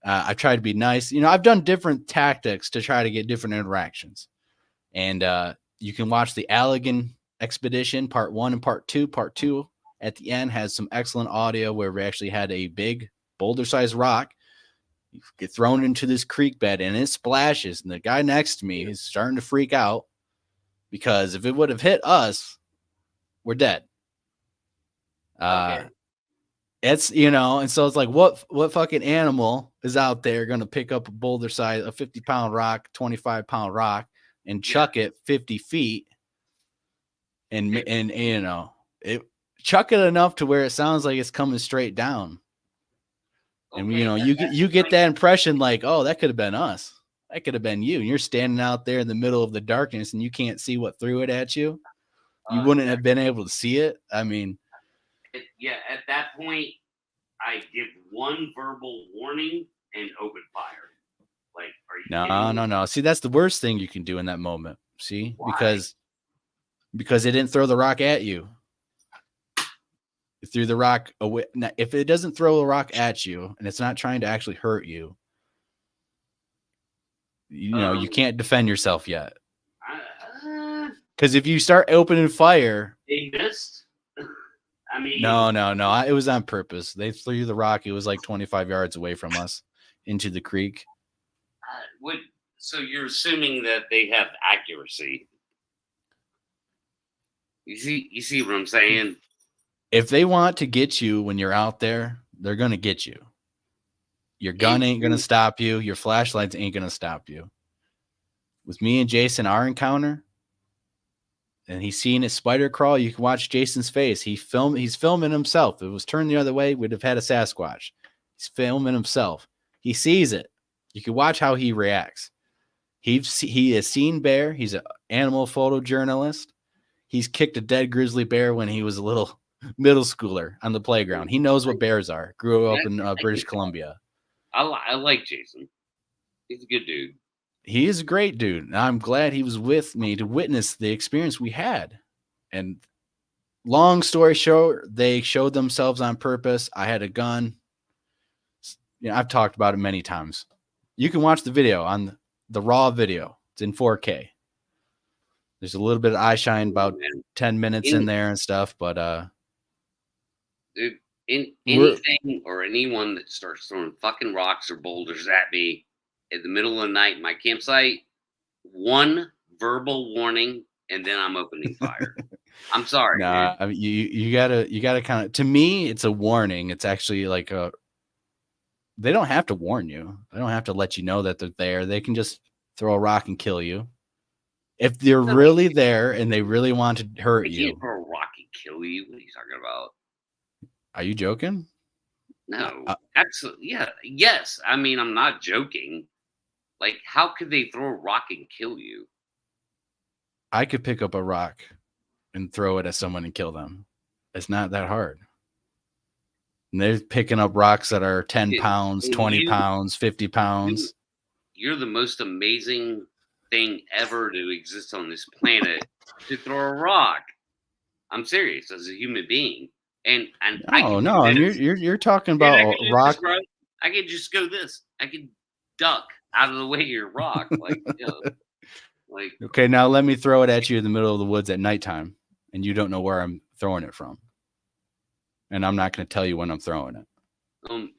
I tried to be nice. I've done different tactics to try to get different interactions. And you can watch the Allegan expedition, part 1 and part 2. Part 2 at the end has some excellent audio where we actually had a big boulder-sized rock. You get thrown into this creek bed and it splashes. And the guy next to me is starting to freak out because if it would have hit us, we're dead. Okay. It's, and so it's like, what fucking animal is out there going to pick up a boulder size, a 50-pound rock, 25-pound rock, and chuck it 50 feet and it chuck it enough to where it sounds like it's coming straight down. And you get that impression like, oh, that could have been us. That could have been you. And you're standing out there in the middle of the darkness and you can't see what threw it at you. You wouldn't have been able to see it. I mean, at that point, I give one verbal warning and open fire. Like, are you no. See, that's the worst thing you can do in that moment. See, Why? because it didn't throw the rock at you. It threw the rock away. Now, if it doesn't throw a rock at you and it's not trying to actually hurt you, you can't defend yourself yet. Because if you start opening fire, they missed. I mean, no. It was on purpose. They threw the rock. It was like 25 yards away from us into the creek. So you're assuming that they have accuracy. You see what I'm saying? If they want to get you when you're out there, they're going to get you. Your gun ain't going to stop you. Your flashlights ain't going to stop you. With me and Jason, our encounter, and he's seeing a spider crawl, you can watch Jason's face. He's filming himself. If it was turned the other way, we'd have had a Sasquatch. He's filming himself. He sees it. You can watch how he reacts. He has seen bear. He's an animal photojournalist. He's kicked a dead grizzly bear when he was a little middle schooler on the playground. He knows what bears are. Grew up in British Columbia. I like Jason. He's a good dude. He is a great dude. And I'm glad he was with me to witness the experience we had. And long story short, they showed themselves on purpose. I had a gun. I've talked about it many times. You can watch the video on the raw video. It's in 4K. There's a little bit of eye shine, about 10 minutes in there and stuff, but dude, anything or anyone that starts throwing fucking rocks or boulders at me in the middle of the night in my campsite, one verbal warning, and then I'm opening fire. I'm sorry. Nah, I mean, you gotta kind of. To me, it's a warning. It's actually like they don't have to warn you. They don't have to let you know that they're there. They can just throw a rock and kill you. If they're really there and they really want to hurt you. Can't throw a rock and kill you. What are you talking about? Are you joking? No. Absolutely. Yeah. Yes. I mean, I'm not joking. Like, how could they throw a rock and kill you? I could pick up a rock and throw it at someone and kill them. It's not that hard. And they're picking up rocks that are 10 pounds, 20 pounds, 50 pounds. You're the most amazing thing ever to exist on this planet to throw a rock. I'm serious, as a human being. And you're talking about a rock. I could just go this. I could duck out of the way of your rock. Like, okay, now let me throw it at you in the middle of the woods at nighttime, and you don't know where I'm throwing it from. And I'm not going to tell you when I'm throwing it.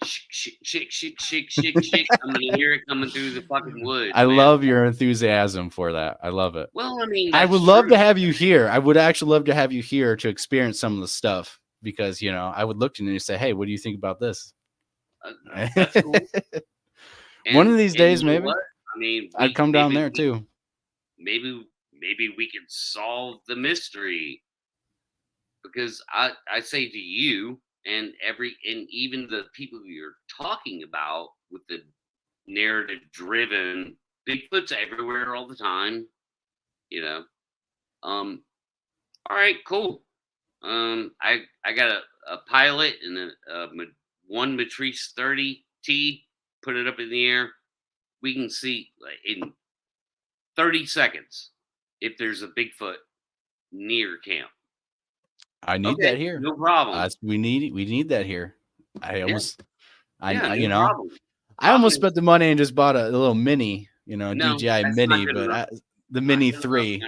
Shake. I'm gonna hear it coming through the fucking woods. I love your enthusiasm for that. I love it. Well, I mean, I would love to have you here. I would actually love to have you here to experience some of the stuff because I would look to you and say, "Hey, what do you think about this?" That's cool. One of these days, maybe. I mean, I'd come down there too. maybe we can solve the mystery. Because I say to you and even the people you're talking about with the narrative driven, Bigfoot's everywhere all the time, you know. All right, cool. I got a pilot and one Matrice 30T. Put it up in the air. We can see in 30 seconds if there's a Bigfoot near camp. I need that here. No problem. We need that here. I almost, no you know, problem. I almost spent the money and just bought a little mini, DJI mini, but the mini 3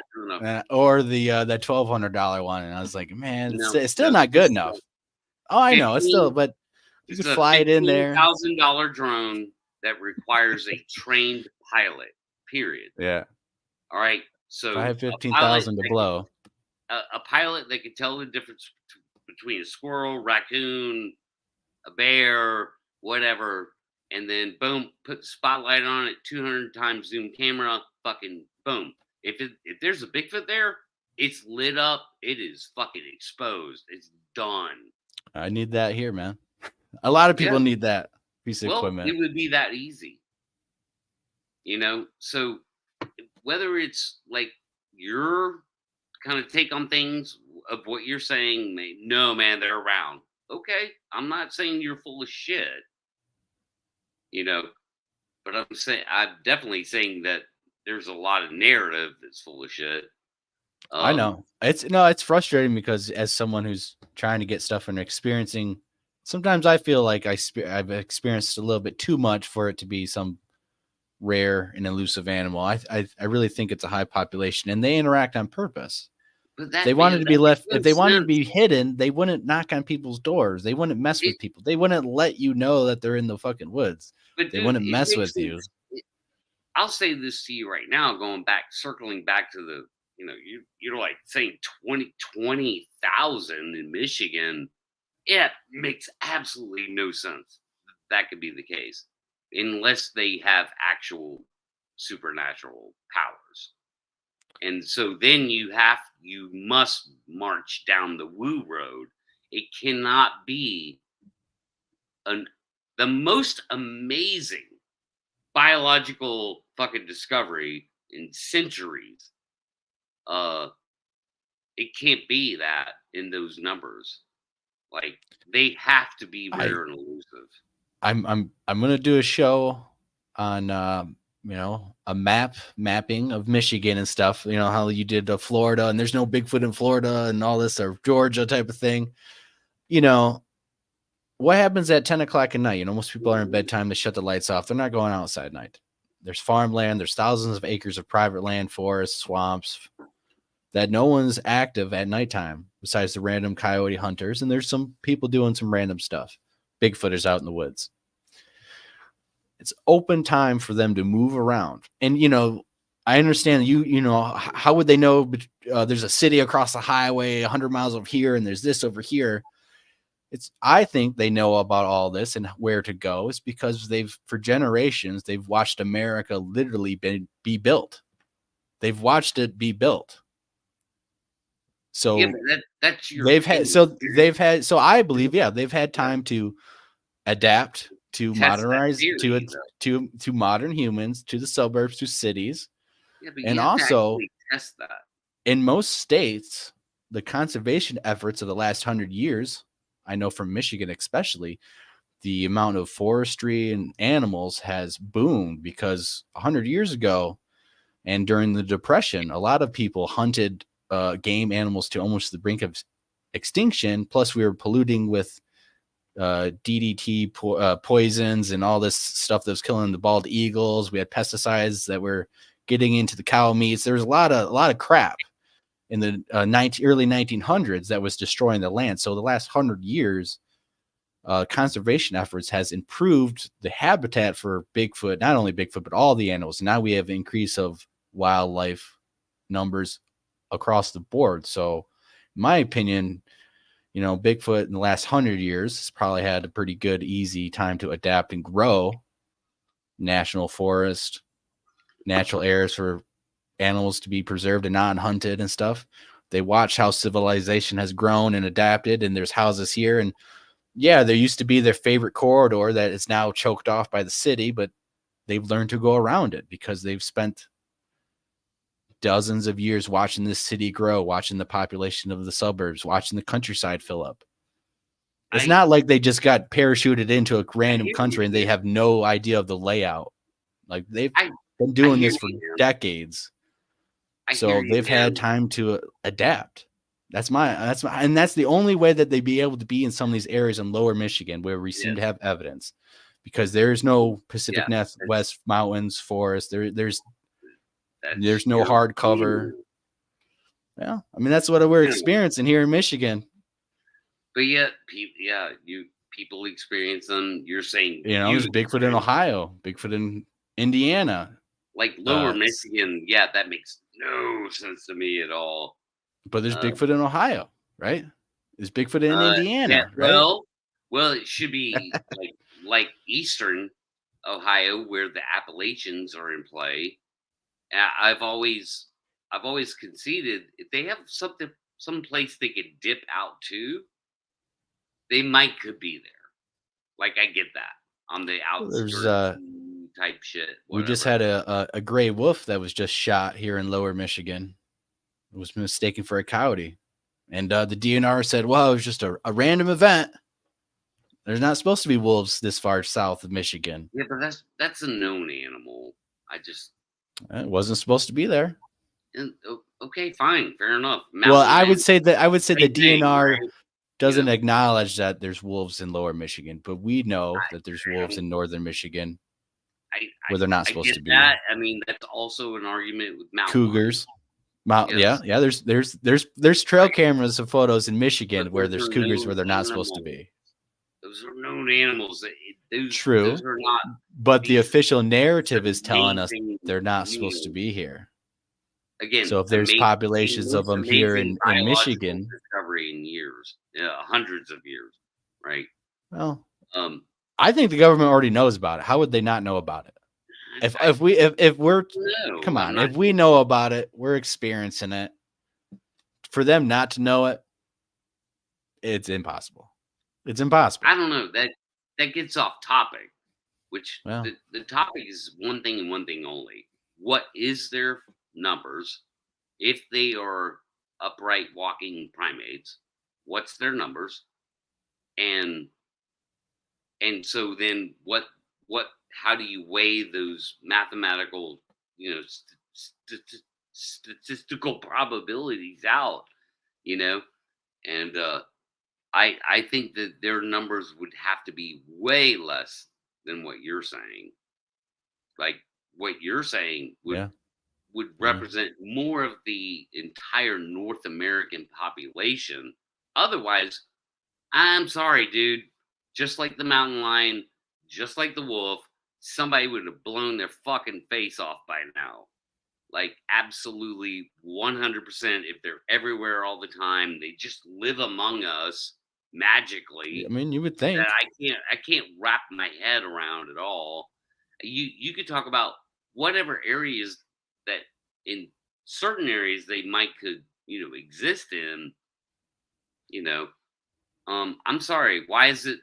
or the that $1,200 one, and I was like, man, it's still not good enough. Oh, I know it's still, but you could fly it in there. $15,000 drone that requires a trained pilot. Period. Yeah. All right. So I have 15,000 to blow. A pilot that could tell the difference between a squirrel, raccoon, a bear, whatever, and then boom, put the spotlight on it, 200 times zoom camera, fucking boom. If there's a Bigfoot there, it's lit up. It is fucking exposed. It's done. I need that here, man. A lot of people need that piece of equipment. It would be that easy. So whether it's like your kind of take on things of what you're saying, no, man, they're around. Okay, I'm not saying you're full of shit, but I'm definitely saying that there's a lot of narrative that's full of shit. I know it's frustrating because as someone who's trying to get stuff and experiencing, sometimes I feel like I've experienced a little bit too much for it to be some rare and elusive animal. I really think it's a high population, and they interact on purpose. They wanted to be left. If they wanted to be hidden, they wouldn't knock on people's doors. They wouldn't mess with people. They wouldn't let you know that they're in the fucking woods. They wouldn't mess with you. I'll say this to you right now, circling back to the, you're like saying 20,000 in Michigan. It makes absolutely no sense that could be the case unless they have actual supernatural powers. And so then you must march down the woo road. It cannot be the most amazing biological fucking discovery in centuries. It can't be that in those numbers. Like, they have to be rare and elusive. I'm gonna do a show on a mapping of Michigan and stuff. You know how you did Florida, and there's no Bigfoot in Florida and all this, or Georgia type of thing. What happens at 10 o'clock at night? Most people are in bedtime. They shut the lights off. They're not going outside at night. There's farmland. There's thousands of acres of private land, forests, swamps that no one's active at nighttime besides the random coyote hunters. And there's some people doing some random stuff. Bigfooters out in the woods. It's open time for them to move around. And, I understand how would they know there's a city across the highway 100 miles over here and there's this over here? I think they know about all this and where to go. It's because for generations, they've watched America literally be built. They've watched it be built. So that's your I believe, they've had time to adapt, to modernize, to modern humans, to the suburbs, to cities. And also test that. In most states, the conservation efforts of the last 100 years, I know from Michigan especially, the amount of forestry and animals has boomed because 100 years ago and during the Depression, a lot of people hunted game animals to almost the brink of extinction. Plus, we were polluting with DDT poisons and all this stuff that was killing the bald eagles. We had pesticides that were getting into the cow meats. There was a lot of crap in the early 1900s that was destroying the land. So the last 100 years, conservation efforts has improved the habitat for Bigfoot, not only Bigfoot, but all the animals. Now we have an increase of wildlife numbers across the board. So in my opinion, Bigfoot in the last 100 years has probably had a pretty good, easy time to adapt and grow national forest, natural areas for animals to be preserved and not hunted and stuff. They watch how civilization has grown and adapted, and there's houses here. And yeah, there used to be their favorite corridor that is now choked off by the city, but they've learned to go around it because they've spent dozens of years watching this city grow, watching the population of the suburbs, watching the countryside fill up. It's not like they just got parachuted into a random country and they have no idea of the layout. Like they've been doing this for decades. So they've had time to adapt. That's the only way that they'd be able to be in some of these areas in lower Michigan where we seem to have evidence, because there's no Pacific Northwest mountains, forest. There's no hard cover. Yeah, I mean that's what we're experiencing here in Michigan. But yet, people experience them. You're saying, there's Bigfoot in Ohio, Bigfoot in Indiana, like lower Michigan. Yeah, that makes no sense to me at all. But there's Bigfoot in Ohio, right? There's Bigfoot in Indiana, right? Well, it should be like eastern Ohio, where the Appalachians are in play. I've always conceded if they have some place they could dip out to, they could be there. Like I get that on the outskirts type shit. Whatever. We just had a gray wolf that was just shot here in lower Michigan. It was mistaken for a coyote, and the DNR said, "Well, it was just a random event. There's not supposed to be wolves this far south of Michigan." Yeah, but that's a known animal. It wasn't supposed to be there. Okay, fine, fair enough. I would say the DNR doesn't acknowledge that there's wolves in lower Michigan, but we know that there's wolves in northern Michigan where they're not supposed to be. I mean, that's also an argument with mountain cougars. Yeah. There's trail cameras of photos in Michigan where there's cougars where they're not supposed to be. Those are known animals. True, those are not. But the official narrative is telling us they're not supposed to be here. Again, so if there's populations of them here in Michigan, discovery in years, hundreds of years, right? Well, I think the government already knows about it. How would they not know about it? If we know about it, we're experiencing it. For them not to know it, it's impossible. It's impossible. I don't know. That gets off topic, which the topic is one thing and one thing only. What is their numbers? If they are upright walking primates, what's their numbers? And so then how do you weigh those mathematical, statistical probabilities out, and I think that their numbers would have to be way less than what you're saying. Like what you're saying would represent more of the entire North American population. Otherwise, I'm sorry, dude. Just like the mountain lion, just like the wolf, somebody would have blown their fucking face off by now. Like absolutely 100%. If they're everywhere all the time, they just live among us magically. I mean, you would think. I can't wrap my head around it all. You could talk about whatever areas that in certain areas they could exist in. I'm sorry. Why is it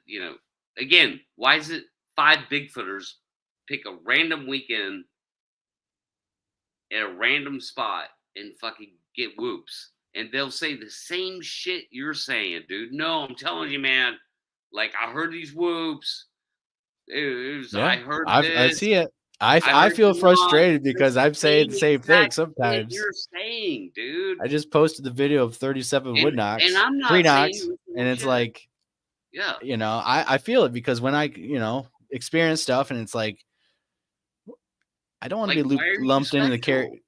why is it 5 Bigfooters pick a random weekend at a random spot and fucking get whoops, and they'll say the same shit you're saying, dude? No, I'm telling you, man. Like I heard these whoops. I heard this. I see it. I feel frustrated because I'm saying the same thing sometimes. You're saying, dude. I just posted the video of 37 wood knocks, and I'm not pre-knocks, and it's like, I feel it because when I experience stuff, and it's like, I don't want to be lumped into the carry.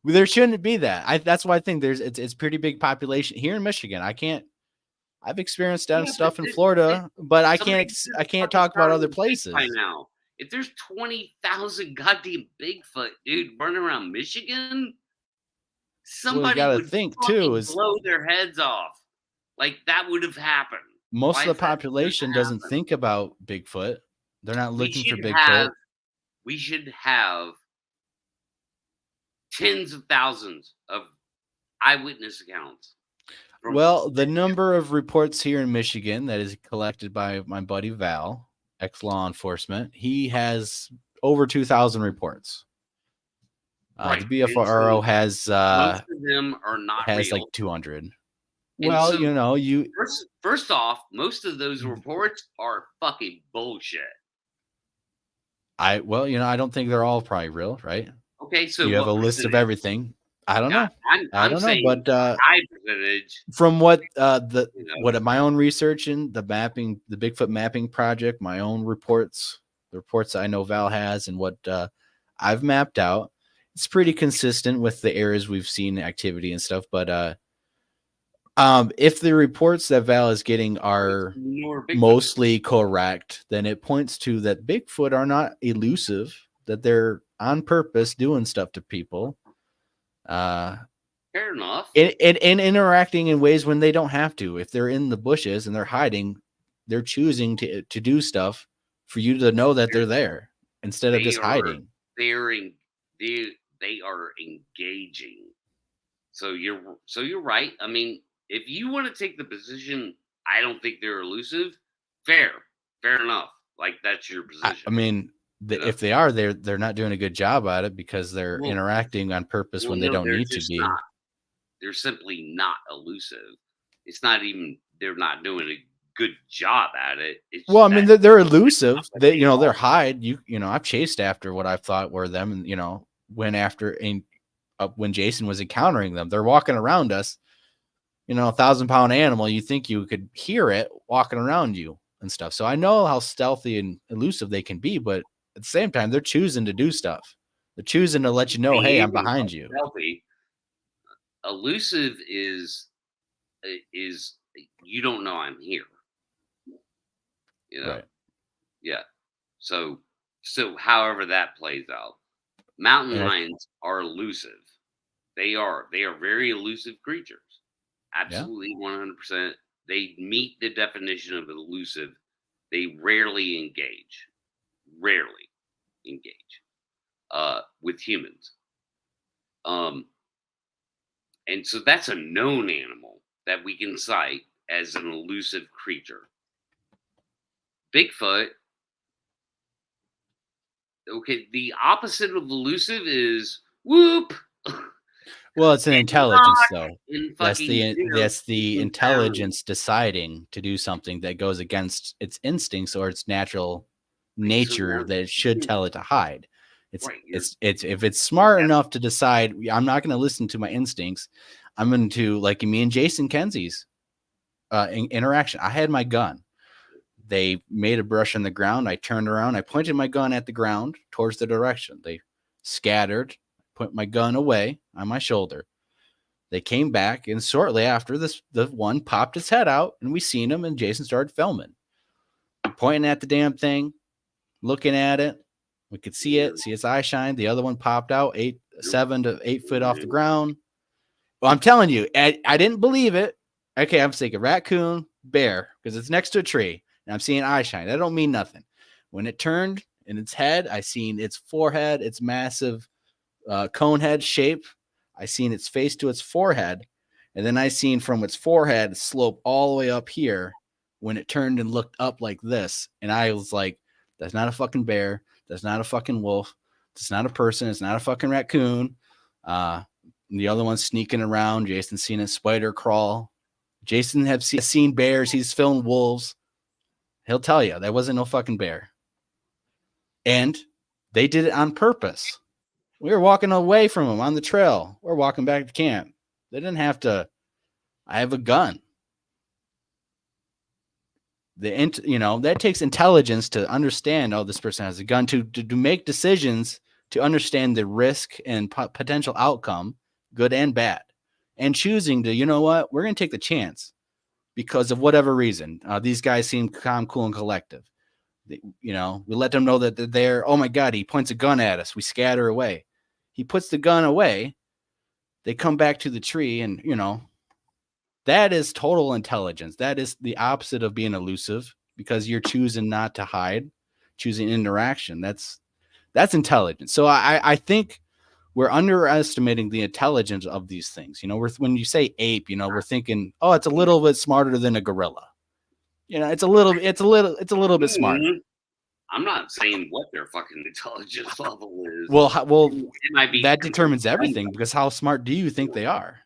There shouldn't be that. That's why I think it's pretty big population here in Michigan. I've experienced that stuff in Florida, but I can't talk about other places. By now, if there's 20,000 goddamn Bigfoot, dude, running around Michigan, somebody would think too is blow their heads off. Like that would have happened. Most of the population doesn't think about Bigfoot. They're not looking for Bigfoot. We should have tens of thousands of eyewitness accounts. Well, the number of reports here in Michigan that is collected by my buddy Val, ex-law enforcement, he has over 2,000 reports. Right. The BFRO has most of them are not real. like 200. Well, so, first off, most of those reports are fucking bullshit. I don't think they're all probably real, right? Okay, so you have a list of everything. I don't know. I don't know, but high percentage. From what what my own research in the Bigfoot mapping project, my own reports, the reports I know Val has, and what I've mapped out, it's pretty consistent with the areas we've seen activity and stuff. But if the reports that Val is getting are mostly correct, then it points to that Bigfoot are not elusive, that they're on purpose doing stuff to people. Fair enough. And interacting in ways when they don't have to. If they're in the bushes and they're hiding, they're choosing to do stuff for you to know that they're there instead of just hiding. They are engaging. So you're right. I mean, if you want to take the position, I don't think they're elusive. Fair enough. Like, that's your position. I mean, if they are, they're not doing a good job at it because they're interacting on purpose when they don't need to be. They're simply not elusive. It's not even they're not doing a good job at it. Well, I mean, they're elusive. They they're hide. I've chased after what I thought were them, and went after when Jason was encountering them. They're walking around us. 1,000-pound animal. You think you could hear it walking around you and stuff. So I know how stealthy and elusive they can be, but at the same time, they're choosing to do stuff. They're choosing to let you know, hey, I'm behind you. Stealthy. Elusive is you don't know I'm here. Right. Yeah. So however that plays out, mountain lions are elusive. They are very elusive creatures. Absolutely, 100%. They meet the definition of elusive. They rarely engage. With humans. And so that's a known animal that we can cite as an elusive creature. Bigfoot, okay, the opposite of elusive is whoop. Well, it's an intelligence, though. That's the intelligence deciding to do something that goes against its instincts or its natural nature that it should tell it to hide. It's if it's smart enough to decide, I'm not going to listen to my instincts. I'm going to, like me and Jason Kenzie's interaction. I had my gun. They made a brush on the ground. I turned around. I pointed my gun at the ground towards the direction. They scattered. Put my gun away on my shoulder. They came back, and shortly after, the one popped its head out, and we seen him, and Jason started filming, pointing at the damn thing, looking at it. We could see its eye shine. The other one popped out 7 to 8 foot off the ground. Well, I'm telling you, I didn't believe it. Okay, I'm thinking raccoon, bear, because it's next to a tree, and I'm seeing eye shine. That don't mean nothing. When it turned in its head, I seen its forehead, its massive cone head shape. I seen its face to its forehead, and then I seen from its forehead slope all the way up here when it turned and looked up like this. And I was like, that's not a fucking bear. That's not a fucking wolf. It's not a person. It's not a fucking raccoon. The other one's sneaking around. Jason's seen a spider crawl. Jason has seen bears. He's filmed wolves. He'll tell you that wasn't no fucking bear. And they did it on purpose. We were walking away from them on the trail. We're walking back to camp. They didn't have to. I have a gun. That takes intelligence to understand, this person has a gun, to make decisions, to understand the risk and potential outcome, good and bad, and choosing to, we're going to take the chance because of whatever reason. These guys seem calm, cool, and collective. We let them know that they're there. Oh my God, he points a gun at us. We scatter away. He puts the gun away. They come back to the tree, and, that is total intelligence. That is the opposite of being elusive, because you're choosing not to hide, choosing interaction. That's intelligence. So I think we're underestimating the intelligence of these things. You know, when you say ape, you know, we're thinking, oh, it's a little bit smarter than a gorilla. You know, it's a little bit smarter. I'm not saying what their fucking intelligence level is. Well, that determines everything, because how smart do you think they are?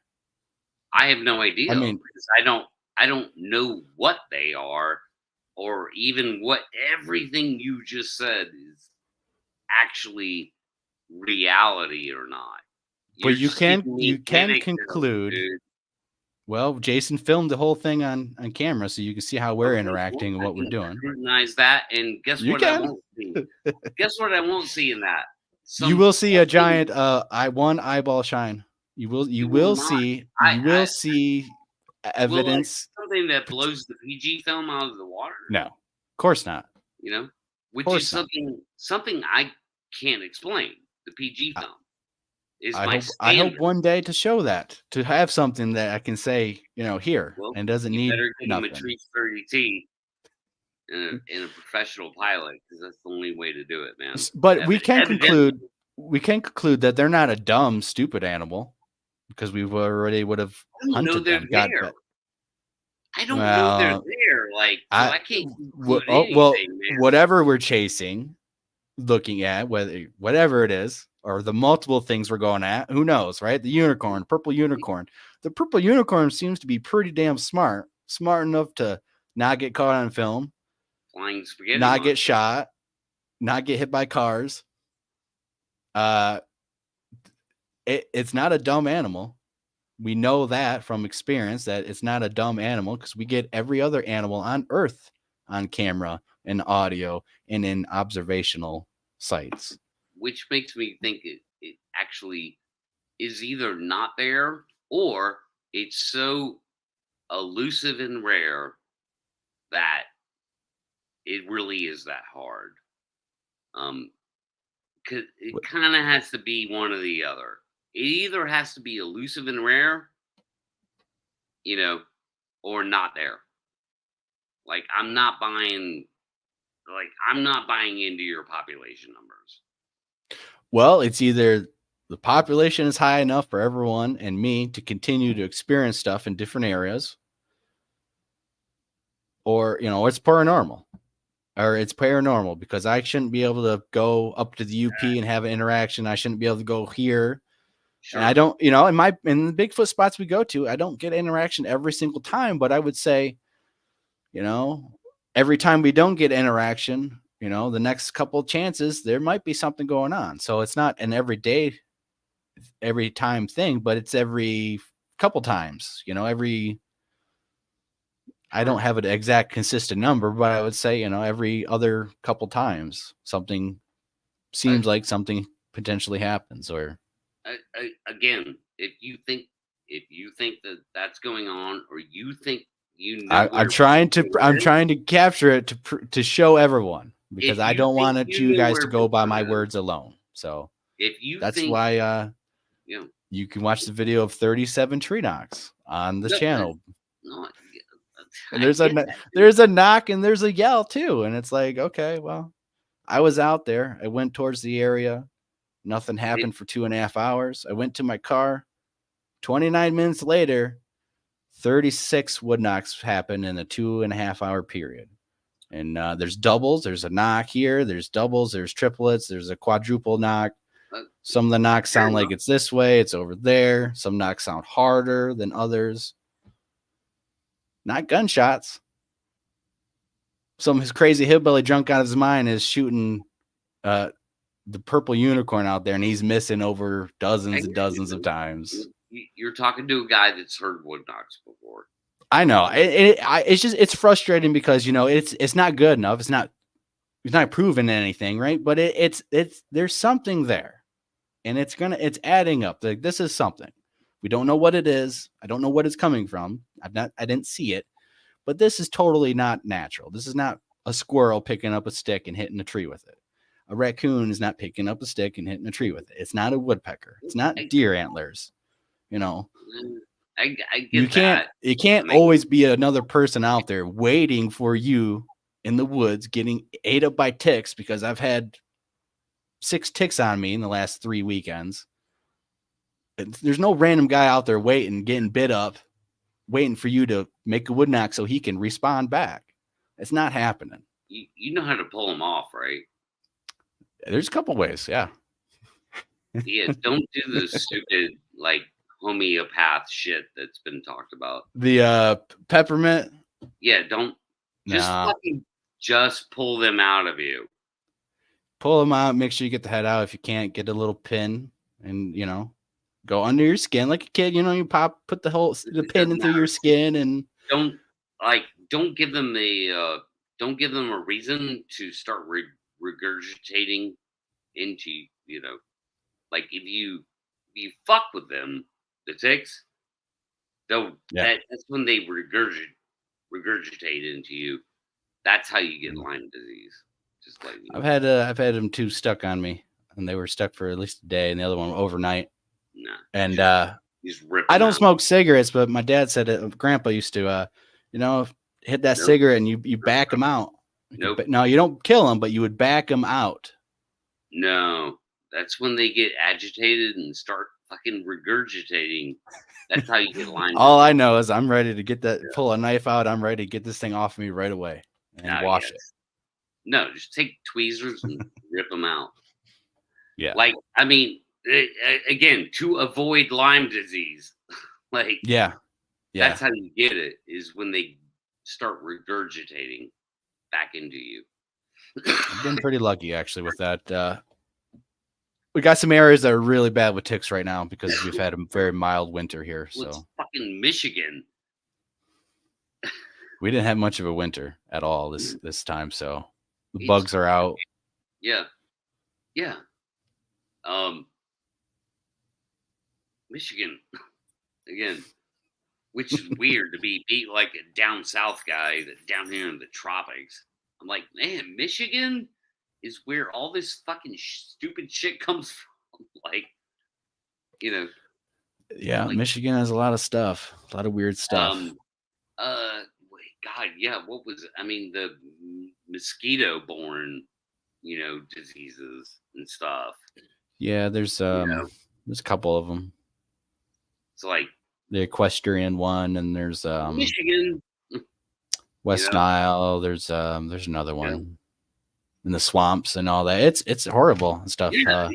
I have no idea. I mean, because I don't know what they are, or even what everything you just said is actually reality or not. But you can conclude. Dude. Well, Jason filmed the whole thing on camera, so you can see how we're interacting and what we're doing. Scrutinize that, and guess what? I won't see. Guess what? I won't see in that. You will see a giant one eyeball shine. You will see evidence. Something that blows the PG film out of the water? No, of course not. You know, which is something I can't explain. The PG film. I hope one day to show that, to have something that I can say, you know, here, and doesn't need nothing. A treat 30T in a professional pilot, because that's the only way to do it, man. But we can conclude that they're not a dumb, stupid animal, because we already would have hunted them. I don't know they're there. Like, so I can't conclude anything, man. Whatever we're chasing, looking at, whatever it is, or the multiple things we're going at, who knows, right? The unicorn, purple unicorn. The purple unicorn seems to be pretty damn smart enough to not get caught on film, flying spaghetti, not get shot, not get hit by cars. It's not a dumb animal. We know that from experience, that it's not a dumb animal, because we get every other animal on Earth on camera and audio and in observational sites. Which makes me think it actually is either not there, or it's so elusive and rare that it really is that hard. Because it kind of has to be one or the other. It either has to be elusive and rare, you know, or not there. Like, I'm not buying into your population numbers. Well, it's either the population is high enough for everyone and me to continue to experience stuff in different areas, or, you know, it's paranormal. Because I shouldn't be able to go up to the UP and have an interaction. I shouldn't be able to go here. Sure. And I don't, you know, in the Bigfoot spots we go to, I don't get interaction every single time, but I would say, you know, every time we don't get interaction, you know, the next couple of chances, there might be something going on. So it's not an every time thing, but it's every couple times, you know, I don't have an exact consistent number, but I would say, you know, every other couple times something seems like something potentially happens. Or again, if you think that that's going on, or you think, you know, I'm trying to capture it to show everyone, because I don't want you guys to go by my words alone. So that's why you can watch the video of 37 tree knocks on the channel. And there's a knock and there's a yell too, and it's like, okay, well, I was out there. I went towards the area. Nothing happened for 2.5 hours. I went to my car. 29 minutes later, 36 wood knocks happened in a 2.5 hour period. And there's doubles. There's a knock here. There's doubles. There's triplets. There's a quadruple knock. Some of the knocks sound like it's this way. It's over there. Some knocks sound harder than others. Not gunshots. Some crazy hillbilly drunk out of his mind is shooting the purple unicorn out there, and he's missing over dozens and dozens of times. You're talking to a guy that's heard wood knocks before. I know. It's frustrating, because, you know, it's not good enough. It's not proven anything, right? But it's there's something there, and it's adding up. Like, this is something. We don't know what it is. I don't know what it's coming from. I didn't see it, but this is totally not natural. This is not a squirrel picking up a stick and hitting a tree with it. A raccoon is not picking up a stick and hitting a tree with it. It's not a woodpecker. It's not deer antlers. You know, I get it can't always be another person out there waiting for you in the woods, getting ate up by ticks, because I've had 6 ticks on me in the last 3 weekends. There's no random guy out there getting bit up, waiting for you to make a wood knock so he can respond back. It's not happening. You know how to pull them off, right? There's a couple ways, yeah. Yeah, don't do the stupid like homeopath shit that's been talked about. The peppermint. Yeah, don't just pull them out of you. Pull them out. Make sure you get the head out. If you can't, get a little pin and go under your skin like a kid. You put the pin into your skin and don't give them a reason to start regurgitating into like if you fuck with them, the ticks, that's when they regurgitate into you. That's how you get Lyme disease. Just like I've had them two stuck on me, and they were stuck for at least a day, and the other one overnight. Nah, and I don't smoke cigarettes, but my dad said Grandpa used to, hit that cigarette and you back them out. Nope. No, you don't kill them, but you would back them out. No, that's when they get agitated and start fucking regurgitating. That's how you get Lyme. All I know is I'm ready to pull a knife out. I'm ready to get this thing off of me right away and wash it. No, just take tweezers and rip them out. Yeah. Like, I mean, again, to avoid Lyme disease, like, yeah, that's how you get it, is when they start regurgitating back into you. I've been pretty lucky actually with that. We got some areas that are really bad with ticks right now because we've had a very mild winter here. Well, it's fucking Michigan. We didn't have much of a winter at all this time, so the bugs are out. Yeah. Michigan again, which is weird to be like a down south guy that down here in the tropics. I'm like, man, Michigan is where all this fucking stupid shit comes from. Like, Yeah, like, Michigan has a lot of stuff, a lot of weird stuff. God, yeah. What was it? I mean, the mosquito-borne, diseases and stuff. Yeah, there's a couple of them. It's like the equestrian one, and there's Michigan, West Nile. There's another one in the swamps and all that. It's horrible and stuff. Not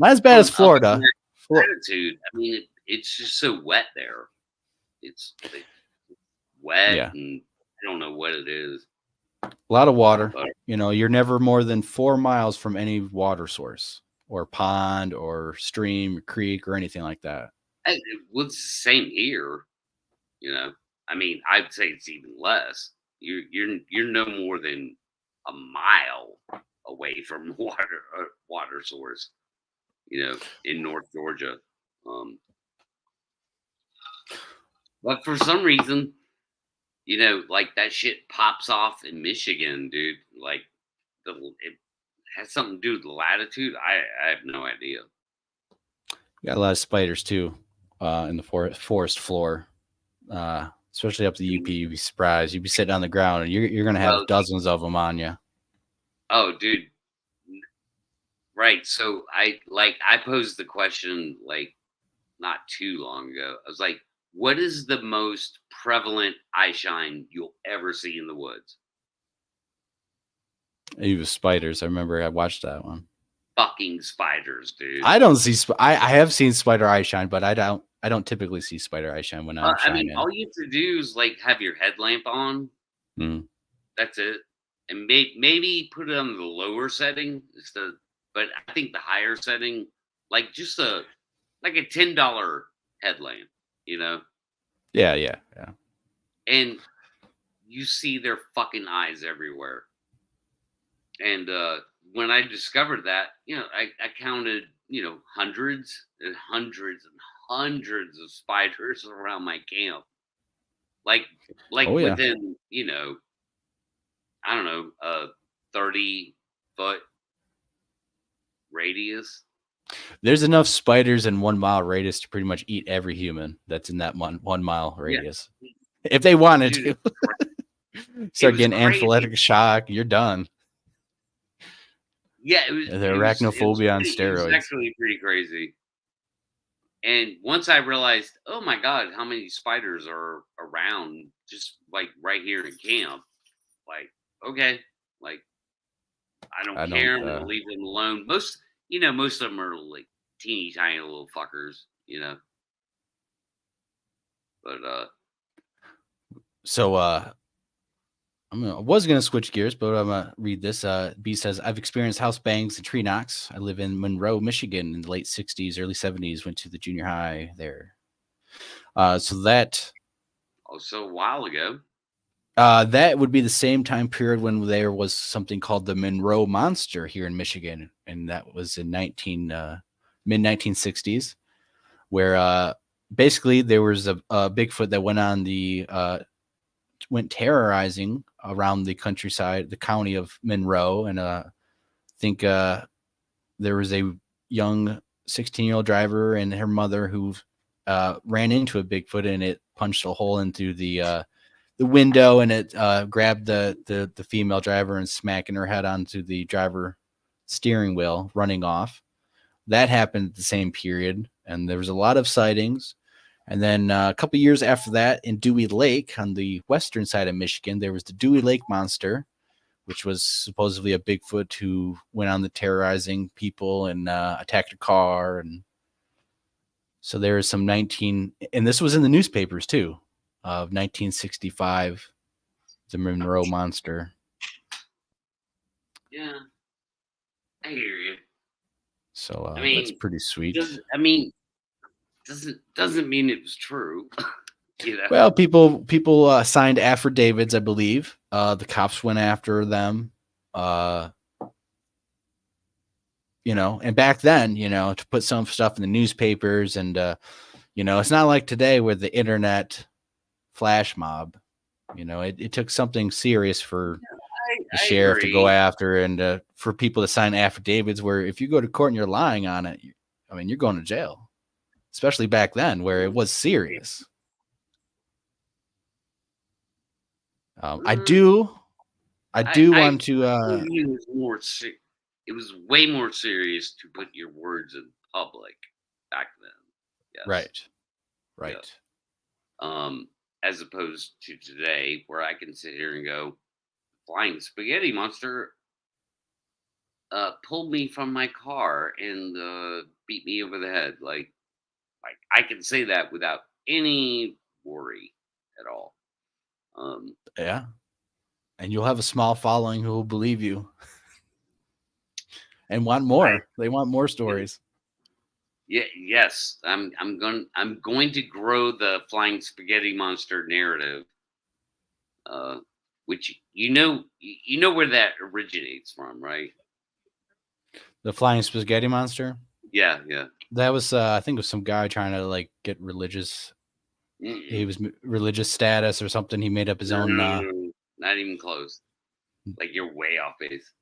as bad as Florida. Latitude. I mean, it's just so wet there. It's wet, and I don't know what it is. A lot of water. You're never more than 4 miles from any water source or pond or stream, or creek, or anything like that. Well, it's the same here. I mean, I'd say it's even less. You're no more than a mile away from water source. In North Georgia. But for some reason, like that shit pops off in Michigan, dude. Like it has something to do with the latitude. I have no idea. Got a lot of spiders too, in the forest floor, especially up the UP. You'd be surprised. You'd be sitting on the ground and you're gonna have dozens of them on you. Oh, dude. Right. So I posed the question like not too long ago. I was like, what is the most prevalent eye shine you'll ever see in the woods? It was spiders. I remember I watched that one. Fucking spiders, dude. I don't see. I have seen spider eye shine, but I don't typically see spider eye shine when I'm shining. I mean, all you have to do is like have your headlamp on. That's it, and maybe put it on the lower setting. But I think the higher setting, like just a $10 headlamp, Yeah. And you see their fucking eyes everywhere. And when I discovered that, I counted, hundreds and hundreds and hundreds of spiders around my camp. Like within, I don't know, 30-foot radius. There's enough spiders in 1 mile radius to pretty much eat every human that's in that 1 mile radius. Yeah. If they wanted to. Start getting anaphylactic shock, you're done. Yeah, the arachnophobia on steroids. It was actually pretty crazy. And once I realized, oh my God, how many spiders are around just like right here in camp, like, okay, like I don't I care. don't. I'm gonna leave them alone. Most of them are like teeny tiny little fuckers, But So I was gonna switch gears, but I'm gonna read this. B says I've experienced house bangs and tree knocks. I live in Monroe, Michigan, in the late '60s, early '70s. Went to the junior high there. So that also a while ago. that would be the same time period when there was something called the Monroe Monster here in Michigan, and that was in mid 1960s, where basically there was a Bigfoot that went terrorizing around the countryside, the county of Monroe, and I think there was a young 16-year-old driver and her mother who ran into a Bigfoot, and it punched a hole into the window, and it grabbed the female driver and smacking her head onto the driver steering wheel, running off. That happened at the same period, and there was a lot of sightings. And then a couple years after that, in Dewey Lake on the western side of Michigan, there was the Dewey Lake Monster, which was supposedly a Bigfoot who went on the terrorizing people and attacked a car. And so there is some and this was in the newspapers too, of 1965, the Monroe Monster. Yeah, I hear you. So I mean, that's pretty sweet. Doesn't mean it was true. Well, people signed affidavits, I believe. The cops went after them. And back then, to put some stuff in the newspapers, and it's not like today with the internet flash mob. It took something serious for the I sheriff agree. to go after, and for people to sign affidavits where if you go to court and you're lying on it, you're going to jail. Especially back then where it was serious. I do want to. It was way more serious to put your words in public back then. Yes. Right. Yeah. As opposed to today, where I can sit here and go, flying spaghetti monster pulled me from my car and beat me over the head. Like I can say that without any worry at all. Yeah. And you'll have a small following who will believe you and want more. They want more stories. Yeah, yes. I'm going to grow the flying spaghetti monster narrative. Which you know where that originates from, right? The flying spaghetti monster? Yeah. That was I think it was some guy trying to get religious. He was religious status or something. He made up his own. Not even close. Like you're way off base.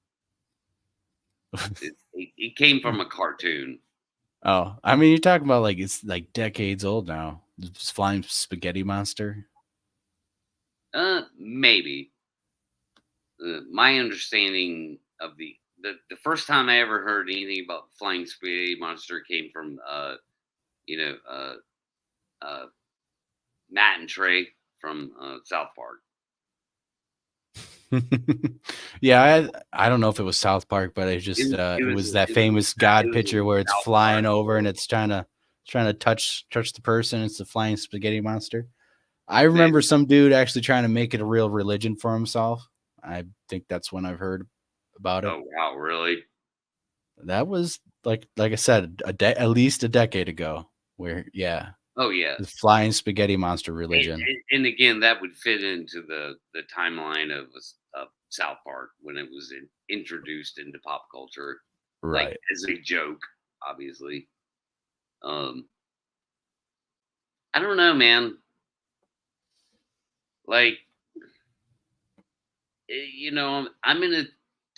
It came from a cartoon. Oh, I mean, you're talking about it's like decades old now. This flying spaghetti monster. Maybe. My understanding of the first time I ever heard anything about the flying spaghetti monster came from Matt and Trey from South Park. Yeah, I don't know if it was South Park, but it was that famous God picture where it's flying over and it's trying to touch the person. It's the flying spaghetti monster. I remember some dude actually trying to make it a real religion for himself. I think that's when I've heard about it. Oh wow, really? That was like I said, at least a decade ago. Where Oh yeah, the flying spaghetti monster religion. And again, that would fit into the timeline of South Park when it was introduced into pop culture, right? Like as a joke, obviously. I don't know, man. Like, I'm in a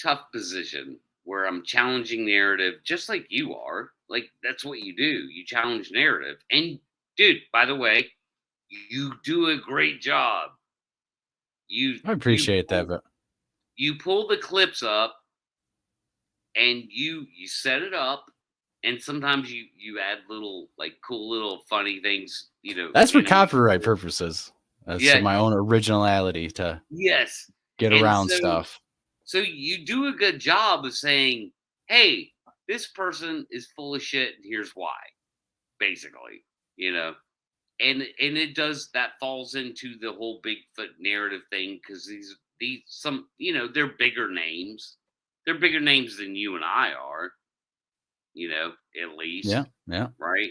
tough position where I'm challenging narrative, just like you are. Like that's what you do. You challenge narrative, and dude, by the way, you do a great job. I appreciate that, but you pull the clips up and you set it up and sometimes you add little like cool little funny things, That's for animated. copyright purposes. That's Yeah, my own originality to yes, get and around so stuff. you do a good job of saying, hey, this person is full of shit, and here's why, basically, you know. And it does that falls into the whole Bigfoot narrative thing because these some they're bigger names. They're bigger names than you and I are, at Yeah, least, yeah. right?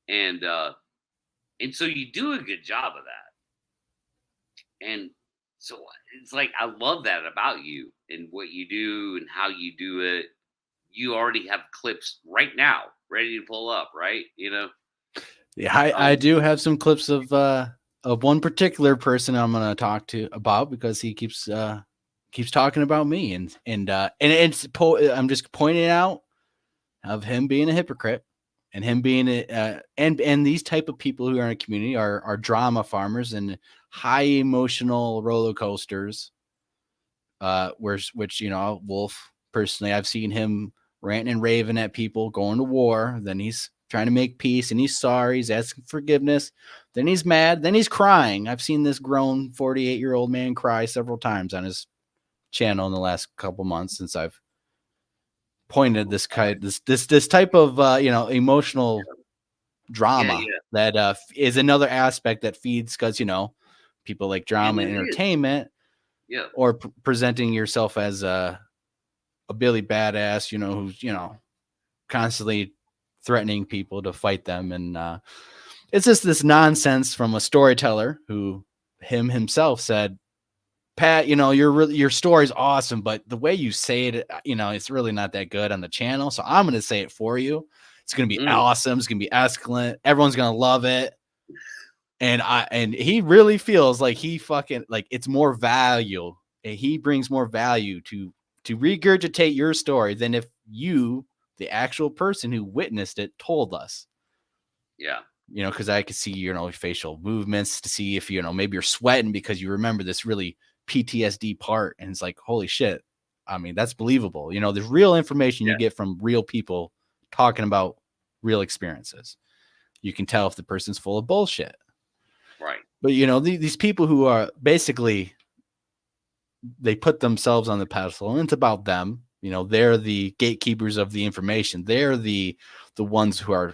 And and so you do a good job of that. And so it's like I love that about you and what you do and how you do it. You already have clips right now ready to pull up, right? Yeah, I Um, do have some clips of one particular person I'm going to talk to about because he keeps talking about me and I'm just pointing out of him being a hypocrite and him being and these type of people who are in a community are drama farmers and high emotional roller coasters. Which Wolf personally, I've seen him ranting and raving at people, going to war. Then he's trying to make peace, and he's sorry. He's asking forgiveness. Then he's mad. Then he's crying. I've seen this grown 48-year-old man cry several times on his channel in the last couple months since I've pointed this type of emotional yeah, drama yeah, that is another aspect that feeds because people like and drama and it is, entertainment yeah, or presenting yourself as a Billy badass, who's constantly threatening people to fight them, and it's just this nonsense from a storyteller who himself said, Pat, your story's awesome, but the way you say it, it's really not that good on the channel. So I'm going to say it for you. It's going to be mm, awesome. It's going to be excellent. Everyone's going to love it. And he really feels like he fucking like it's more value. He brings more value to regurgitate your story than if you, the actual person who witnessed it, told us. yeah, Because I could see facial movements to see if maybe you're sweating because you remember this really PTSD part, and it's like, holy shit. I mean, that's believable. There's real information you yeah, get from real people talking about real experiences. You can tell if the person's full of bullshit. right, But these people who are basically, they put themselves on the pedestal, and it's about them. They're the gatekeepers of the information. They're the ones who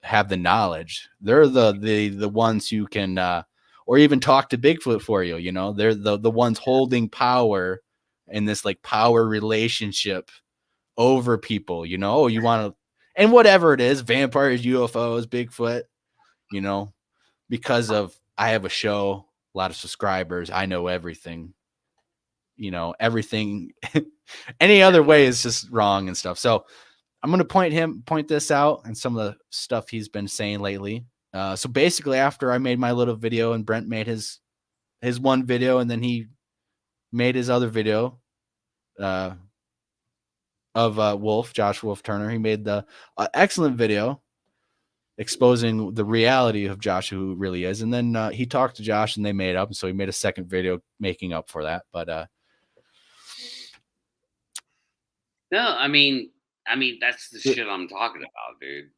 have the knowledge. They're the ones who can or even talk to Bigfoot for you. They're the ones holding power in this like power relationship over people. Oh, you want to, and whatever it is, vampires, UFOs, Bigfoot. You know, because of I have a show, a lot of subscribers, I know everything. Everything any yeah, other way is just wrong and stuff. So I'm going to point this out and some of the stuff he's been saying lately. So basically after I made my little video and Brent made his one video and then he made his other video of Josh Wolf Turner, he made the excellent video exposing the reality of Josh, who really is. And then he talked to Josh and they made up. And so he made a second video making up for that. But no, I mean that's the shit I'm talking about, dude.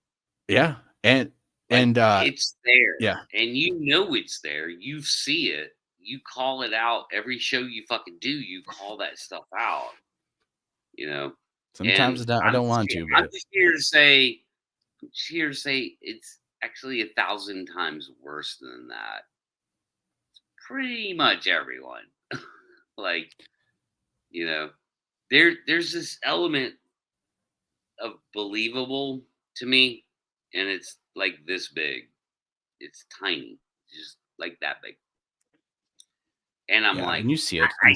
yeah. And, Like and it's there, yeah, and it's there. You see it. You call it out every show you fucking do. You call that stuff out, you know. And sometimes I don't want to, I'm but just here to say, it's actually 1,000 times worse than that. Pretty much everyone, like there's this element of believable to me, and it's like this big. It's tiny, just like that big. And I'm yeah, like, and you see it. I,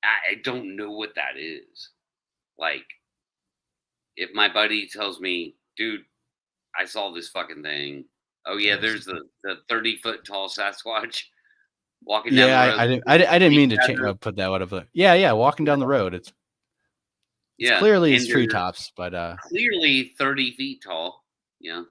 I don't know what that is. Like, if my buddy tells me, dude, I saw this fucking thing. Oh yeah, there's the 30-foot tall Sasquatch walking down the Yeah, road. I didn't mean to put that out of it. Yeah, walking down the road. It's Yeah, clearly his and they're treetops, but clearly 30 feet tall. Yeah,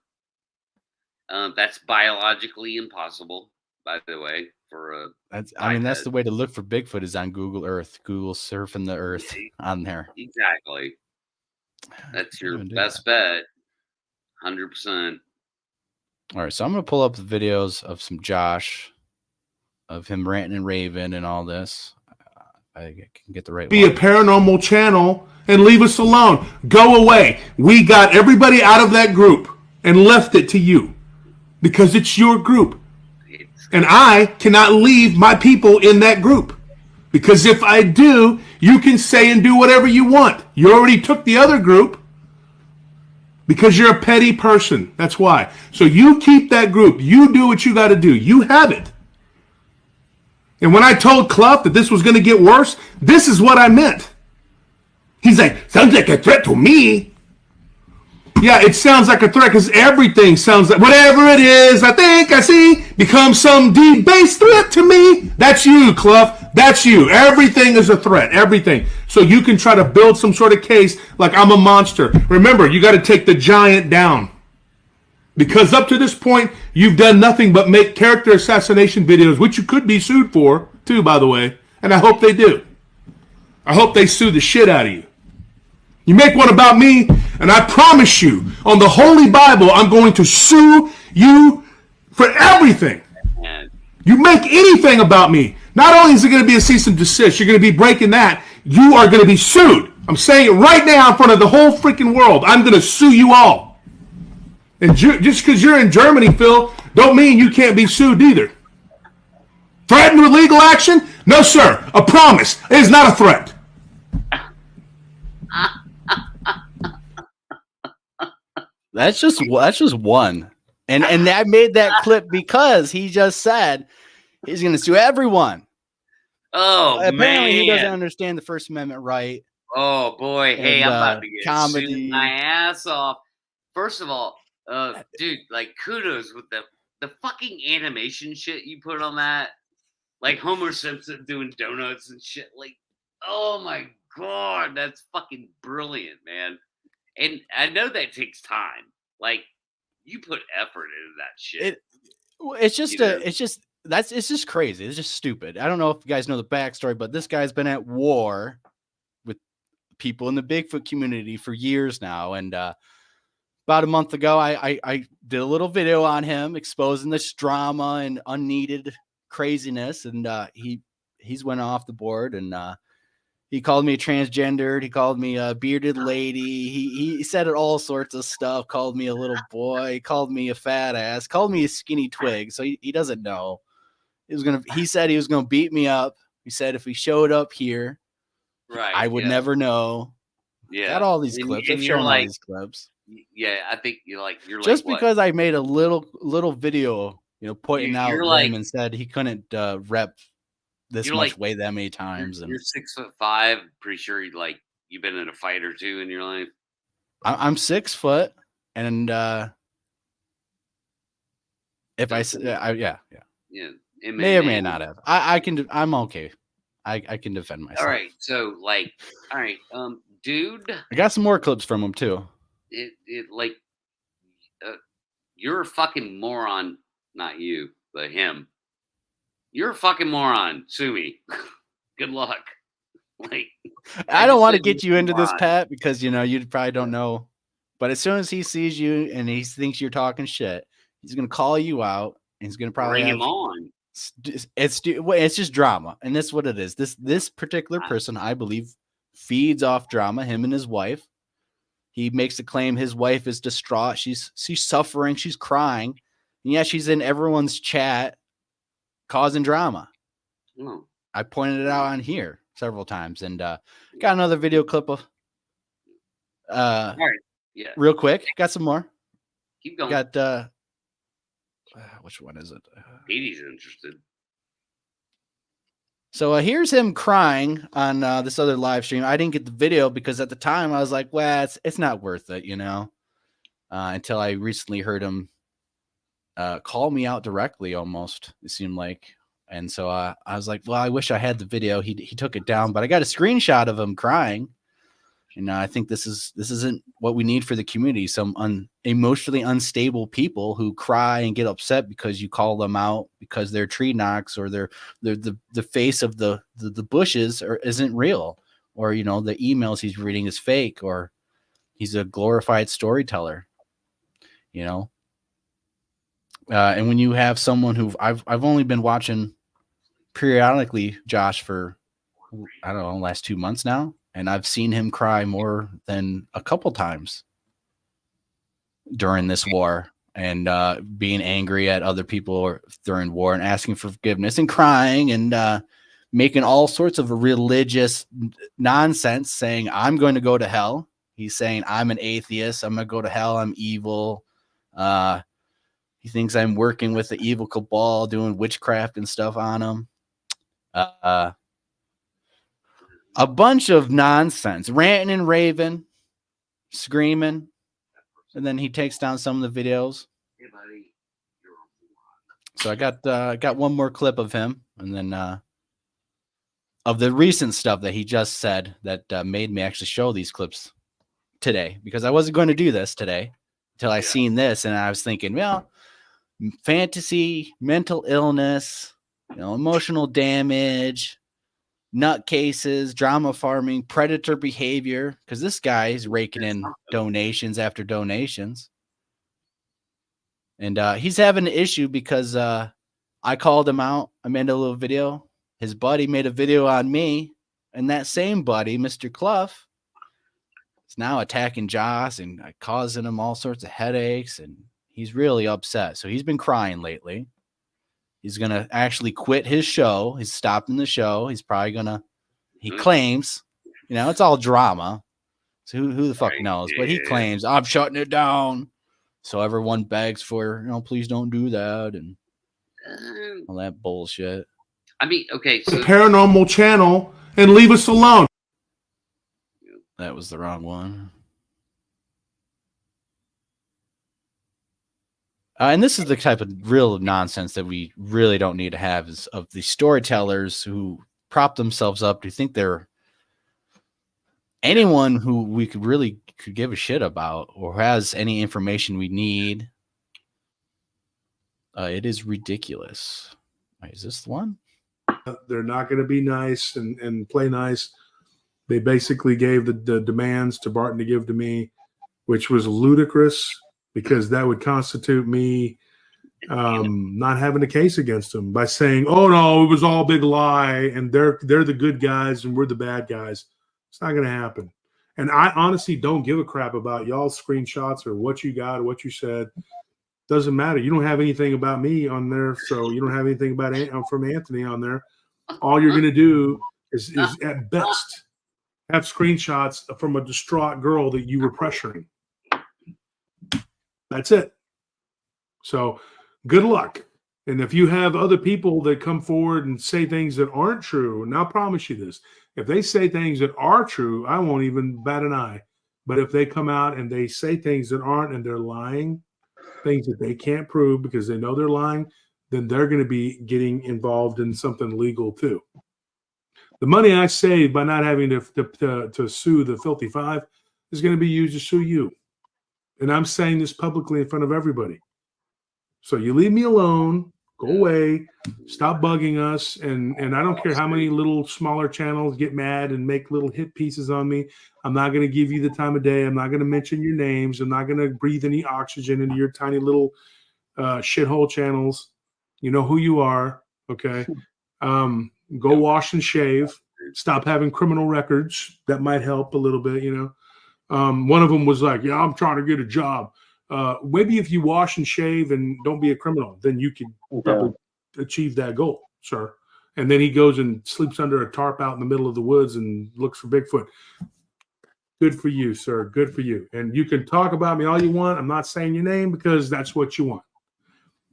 that's biologically impossible, by the way, for a that's biped. the way to look for Bigfoot is on Google Earth. Google surfing the earth on there. Exactly. That's your best bet. 100%. All right, so I'm gonna pull up the videos of some Josh, of him ranting and raving and all this. I can get the right. Be a paranormal channel and leave us alone. Go away. We got everybody out of that group and left it to you because it's your group, and I cannot leave my people in that group because if I do, you can say and do whatever you want. You already took the other group. Because you're a petty person. That's why. So you keep that group. You do what you got to do. You have it. And when I told Clough that this was going to get worse, this is what I meant. He's like, sounds like a threat to me. Yeah, it sounds like a threat because everything sounds like, whatever it is, I think I see, becomes some debased threat to me. That's you, Clough. That's you. Everything is a threat. Everything. So you can try to build some sort of case like I'm a monster. Remember, you got to take the giant down. Because up to this point, you've done nothing but make character assassination videos, which you could be sued for, too, by the way. And I hope they do. I hope they sue the shit out of you. You make one about me, and I promise you, on the Holy Bible, I'm going to sue you for everything. You make anything about me. Not only is it going to be a cease and desist, you're going to be breaking that, you are going to be sued. I'm saying it right now in front of the whole freaking world. I'm going to sue you all. And just because you're in Germany, Phil, don't mean you can't be sued either. Threatened with legal action? No, sir. A promise. It is not a threat. That's just one. And I made that clip because he just said he's going to sue everyone. Oh, apparently he doesn't understand the First Amendment right. Oh boy, hey, I'm about to get comedy. sued my ass off. First of all, dude, like kudos with the fucking animation shit you put on that. Like Homer Simpson doing donuts and shit. Like, oh my god, that's fucking brilliant, man. And I know that takes time. Like, you put effort into that shit. It's just crazy. It's just stupid. I don't know if you guys know the backstory, but this guy's been at war with people in the Bigfoot community for years now. And about a month ago, I did a little video on him exposing this drama and unneeded craziness. And he's went off the board, and he called me a transgendered. He called me a bearded lady. He said all sorts of stuff. Called me a little boy. Called me a fat ass. Called me a skinny twig. So he doesn't know. He said he was gonna beat me up. He said if he showed up here, right, I would never know. Yeah, got all these clips. I've shown all these clips. Yeah, I think you're just like, because I made a little video, pointing out him and said he couldn't rep this much weight that many times. You're 6'5". Pretty sure you've been in a fight or two in your life. I'm 6 foot, and if yeah. It may or may not have. I'm okay. I can defend myself. All right. So dude, I got some more clips from him too. You're a fucking moron. Not you, but him. You're a fucking moron. Sue me. Good luck. I don't want to get you into this, Pat, because you probably don't know. But as soon as he sees you and he thinks you're talking shit, he's gonna call you out, and he's gonna probably bring him on. It's just drama, and that's what it is. This particular person, I believe, feeds off drama. Him and his wife. He makes a claim his wife is distraught. She's suffering. She's crying, and yeah, she's in everyone's chat, causing drama. Oh. I pointed it out on here several times, and got another video clip of. All right. Yeah. Real quick, got some more. Keep going. Got which one is it? Katie's interested. So here's him crying on this other live stream. I didn't get the video because at the time I was like, well, it's not worth it, until I recently heard him call me out directly almost, it seemed like. And so I was like, well, I wish I had the video. He took it down, but I got a screenshot of him crying. And I think this isn't what we need for the community. Some emotionally unstable people who cry and get upset because you call them out because they're tree knocks or they're the face of the bushes isn't real, or the emails he's reading is fake, or He's a glorified storyteller, you know. And when you have someone who I've only been watching periodically Josh for, I don't know, last 2 months now, and I've seen him cry more than a couple times during this war, and being angry at other people during war and asking for forgiveness and crying and making all sorts of religious nonsense, saying, I'm going to go to hell. He's saying, I'm an atheist. I'm going to go to hell. I'm evil. He thinks I'm working with the evil cabal, doing witchcraft and stuff on him. A bunch of nonsense, ranting and raving, screaming. And then he takes down some of the videos. So I got one more clip of him, and then of the recent stuff that he just said that made me actually show these clips today, because I wasn't going to do this today until I seen this, and I was thinking, well, fantasy, mental illness, emotional damage, nutcases, drama farming, predator behavior, because this guy is raking in donations after donations. And he's having an issue because I called him out. I made a little video. His buddy made a video on me, and that same buddy, Mr. Clough, is now attacking Josh and causing him all sorts of headaches, and he's really upset. So he's been crying lately. He's going to actually quit his show. He's stopping the show. He's probably going to, he claims, it's all drama. So who the fuck knows? But he claims, I'm shutting it down. So everyone begs for, please don't do that, and all that bullshit. I mean, okay. So the paranormal channel and leave us alone. That was the wrong one. And this is the type of real nonsense that we really don't need to have, is of the storytellers who prop themselves up to think they're anyone who we could give a shit about or has any information we need. It is ridiculous. Wait, is this the one? They're not going to be nice and play nice. They basically gave the demands to Barton to give to me, which was ludicrous, because that would constitute me not having a case against them by saying, oh, no, it was all a big lie, and they're the good guys and we're the bad guys. It's not going to happen. And I honestly don't give a crap about y'all's screenshots or what you got or what you said. Doesn't matter. You don't have anything about me on there, so you don't have anything about from Anthony on there. All you're going to do is at best have screenshots from a distraught girl that you were pressuring. That's it. So good luck. And if you have other people that come forward and say things that aren't true, and I'll promise you this, if they say things that are true, I won't even bat an eye. But if they come out and they say things that aren't and they're lying, things that they can't prove because they know they're lying, then they're going to be getting involved in something legal too. The money I saved by not having to sue the Filthy Five is going to be used to sue you. And I'm saying this publicly in front of everybody. So you leave me alone, go away, stop bugging us. And I don't care how many little smaller channels get mad and make little hit pieces on me. I'm not going to give you the time of day. I'm not going to mention your names. I'm not going to breathe any oxygen into your tiny little shithole channels. You know who you are. Okay. Go wash and shave. Stop having criminal records. That might help a little bit, One of them was like, yeah, I'm trying to get a job. Maybe if you wash and shave and don't be a criminal, then you can probably achieve that goal, sir. And then he goes and sleeps under a tarp out in the middle of the woods and looks for Bigfoot. Good for you, sir. Good for you. And you can talk about me all you want. I'm not saying your name because that's what you want.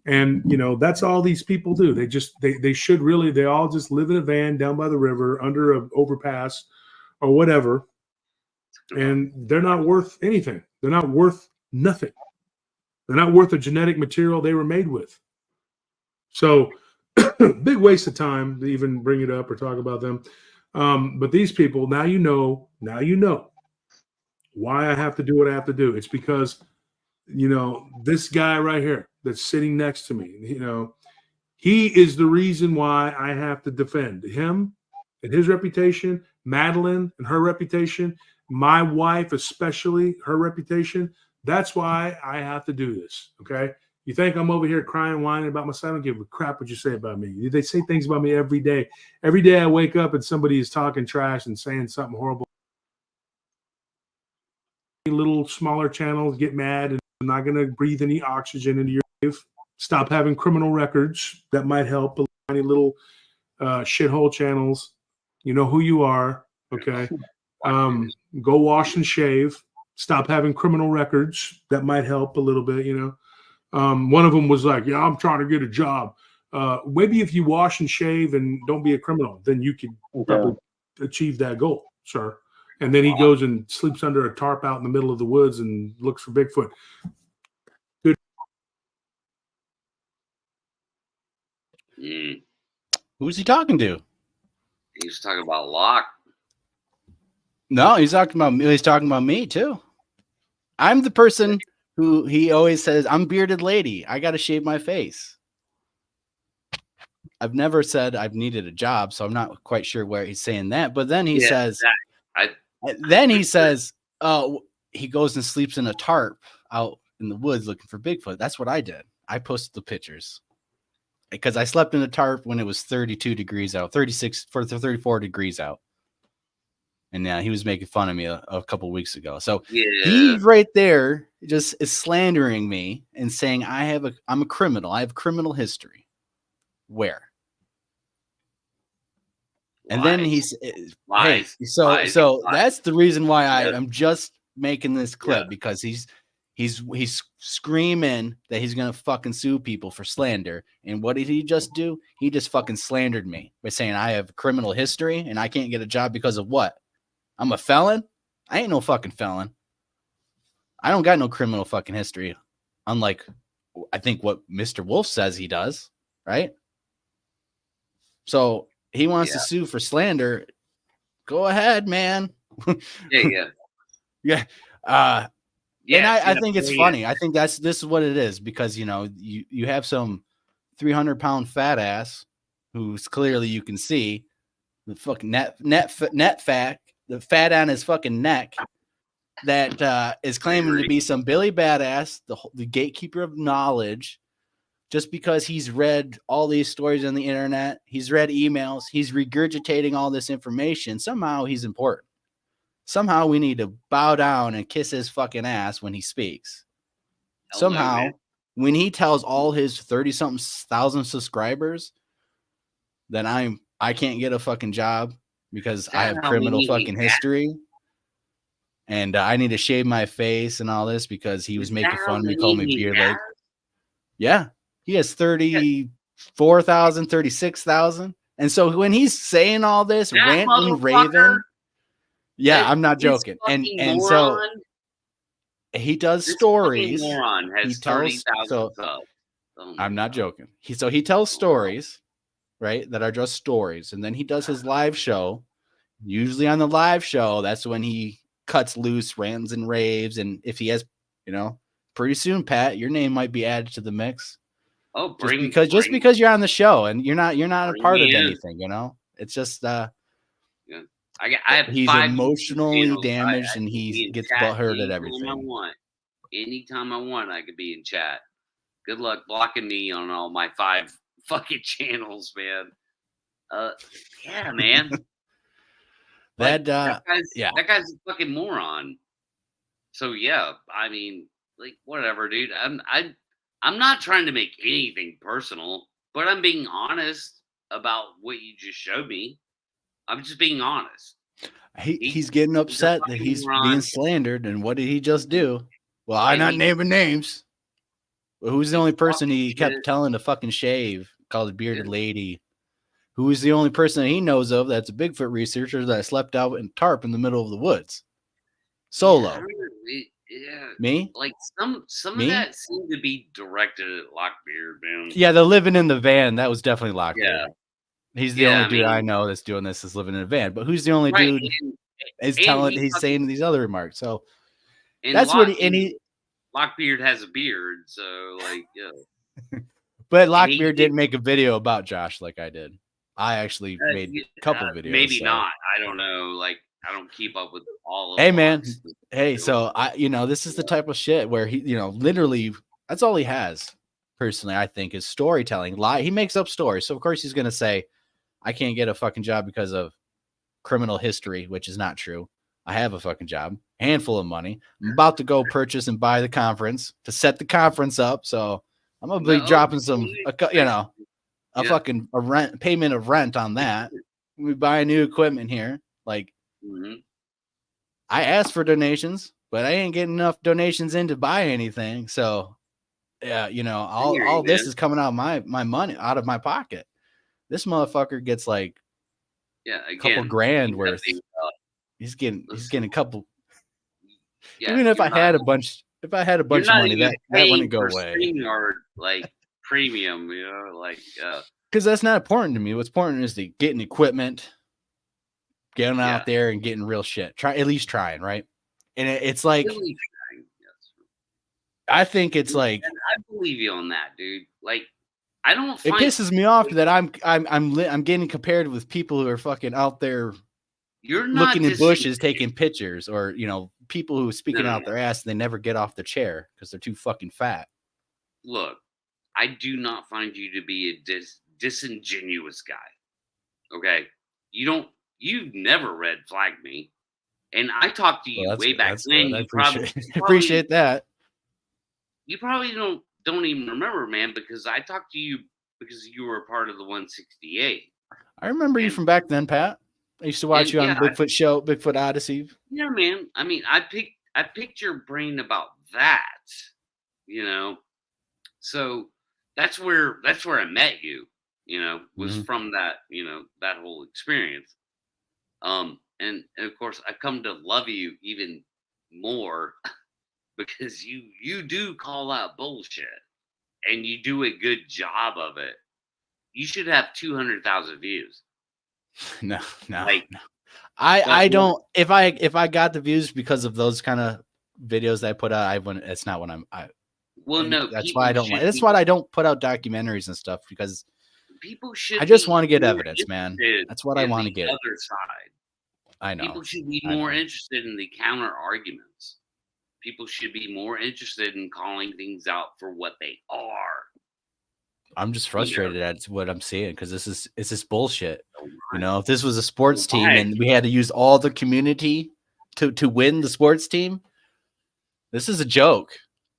And, that's all these people do. They should really, they all just live in a van down by the river under an overpass or whatever. And they're not worth anything. They're not worth nothing. They're not worth the genetic material they were made with. So big waste of time to even bring it up or talk about them. But these people, now you know why I have to do what I have to do. It's because, this guy right here that's sitting next to me, he is the reason why I have to defend him and his reputation Madeline and her reputation, my wife especially, her reputation. That's why I have to do this. Okay. You think I'm over here crying, whining about myself? I don't give a crap what you say about me. They say things about me every day. Every day I wake up and somebody is talking trash and saying something horrible. Little smaller channels get mad and I'm not going to breathe any oxygen into your life. Stop having criminal records. That might help. Tiny little shithole channels. You know who you are. Okay. Go wash and shave. Stop having criminal records. That might help a little bit, you know. One of them was like, yeah, I'm trying to get a job. Maybe if you wash and shave and don't be a criminal, then you can probably achieve that goal, sir. And then he goes and sleeps under a tarp out in the middle of the woods and looks for Bigfoot. Good. Who's he talking to? He's talking about Locke. No, he's talking about me too. I'm the person who he always says, I'm bearded lady. I got to shave my face. I've never said I've needed a job, so I'm not quite sure where he's saying that. But then he says, oh, he goes and sleeps in a tarp out in the woods looking for Bigfoot. That's what I did. I posted the pictures because I slept in a tarp when it was 32 degrees out, 34 degrees out. And he was making fun of me a couple weeks ago. So he right there just is slandering me and saying I'm a criminal. I have criminal history. Where? And then he's lies. So that's the reason why I'm just making this clip because he's screaming that he's gonna fucking sue people for slander. And what did he just do? He just fucking slandered me by saying I have criminal history and I can't get a job because of what? I'm a felon? I ain't no fucking felon. I don't got no criminal fucking history. Unlike, I think what Mr. Wolf says he does, right? So he wants to sue for slander. Go ahead, man. And I think it's funny. I think this is what it is because, you know, you have some 300-pound fat ass who's clearly you can see the fucking net fat. The fat on his fucking neck that is claiming to be some Billy Badass, the gatekeeper of knowledge, just because he's read all these stories on the internet, he's read emails, he's regurgitating all this information. Somehow he's important. Somehow we need to bow down and kiss his fucking ass when he speaks. Somehow, when he tells all his 30-something thousand subscribers that I can't get a fucking job because I have criminal fucking history and I need to shave my face and all this because he was making fun of me, calling me beard lady. Yeah, he has 34,000, 36,000. And so when he's saying all this, ranting, raving, I'm not joking. And so he does stories. He tells, I'm not joking. He tells stories. Right, that are just stories, and then he does his live show. Usually on the live show, that's when he cuts loose, rants and raves, and if he has, you know, pretty soon, Pat, your name might be added to the mix. Oh, just because you're on the show and you're not a part of anything, you know. It's just he's emotionally damaged and he gets butthurt at everything. Anytime I want, I could be in chat. Good luck blocking me on all my 5 fucking channels, man. Yeah, man. That guy's a fucking moron. So yeah, I mean, like, whatever, dude. I'm not trying to make anything personal, but I'm being honest about what you just showed me. I'm just being honest. He's getting upset that he's being slandered, and what did he just do? Well, I'm not naming names. Well, who's the only person he kept telling to fucking shave? Called a bearded lady. Who is the only person that he knows of that's a Bigfoot researcher that slept out in tarp in the middle of the woods? Solo. Me? Like some of that seemed to be directed at Lockbeard, man. Yeah, the living in the van, that was definitely Lockbeard. Yeah. He's the only dude I know that's doing this is living in a van. But who's the only dude he's saying these other remarks? So that's what Lockbeard has a beard, so like, yeah. But Lockbeard didn't make a video about Josh like I did. I actually made a couple videos. Maybe so. not. I don't know. Like, I don't keep up with all of Hey, man. Hey, so this is the type of shit where he, literally, that's all he has. Personally, I think is storytelling. He makes up stories. So of course he's going to say, I can't get a fucking job because of criminal history, which is not true. I have a fucking job, handful of money. I'm about to go purchase and buy the conference to set the conference up. So I'm going to be dropping some, fucking payment of rent on that. We buy new equipment here. Like, I asked for donations, but I ain't getting enough donations in to buy anything. So, yeah, all this is coming out of my money, out of my pocket. This motherfucker gets like a couple grand worth. He's getting a couple. Even if I had a bunch of money, that wouldn't go away. Or like premium, because that's not important to me. What's important is the getting equipment, getting out there and getting real shit. At least trying, right? And it's like, I think it's like, I believe you on that, dude. Like, I don't. It pisses me off that I'm getting compared with people who are fucking out there. You're not looking in bushes, taking pictures, or people who are speaking out their ass and they never get off the chair because they're too fucking fat. Look, I do not find you to be a disingenuous guy. Okay, you've never red flagged me, and I talked to you way back when. I appreciate that. You probably don't even remember, man, because I talked to you because you were a part of the 168. I remember you from back then, Pat. I used to watch you on the Bigfoot show, Bigfoot Odyssey. Yeah, man. I mean, I picked your brain about that, So that's where I met you, was from that, that whole experience. And of course I come to love you even more because you do call out bullshit and you do a good job of it. You should have 200,000 views. No. I don't. If I got the views because of those kind of videos that I put out, I wouldn't. It's not what I'm. No, that's why I don't. That's why I don't put out documentaries and stuff because people should. I just want to get evidence, man. That's what I want to get. Other side. I know. People should be more interested in the counter arguments. People should be more interested in calling things out for what they are. I'm just frustrated at what I'm seeing because it's this bullshit. If this was a sports team and we had to use all the community to win the sports team, this is a joke.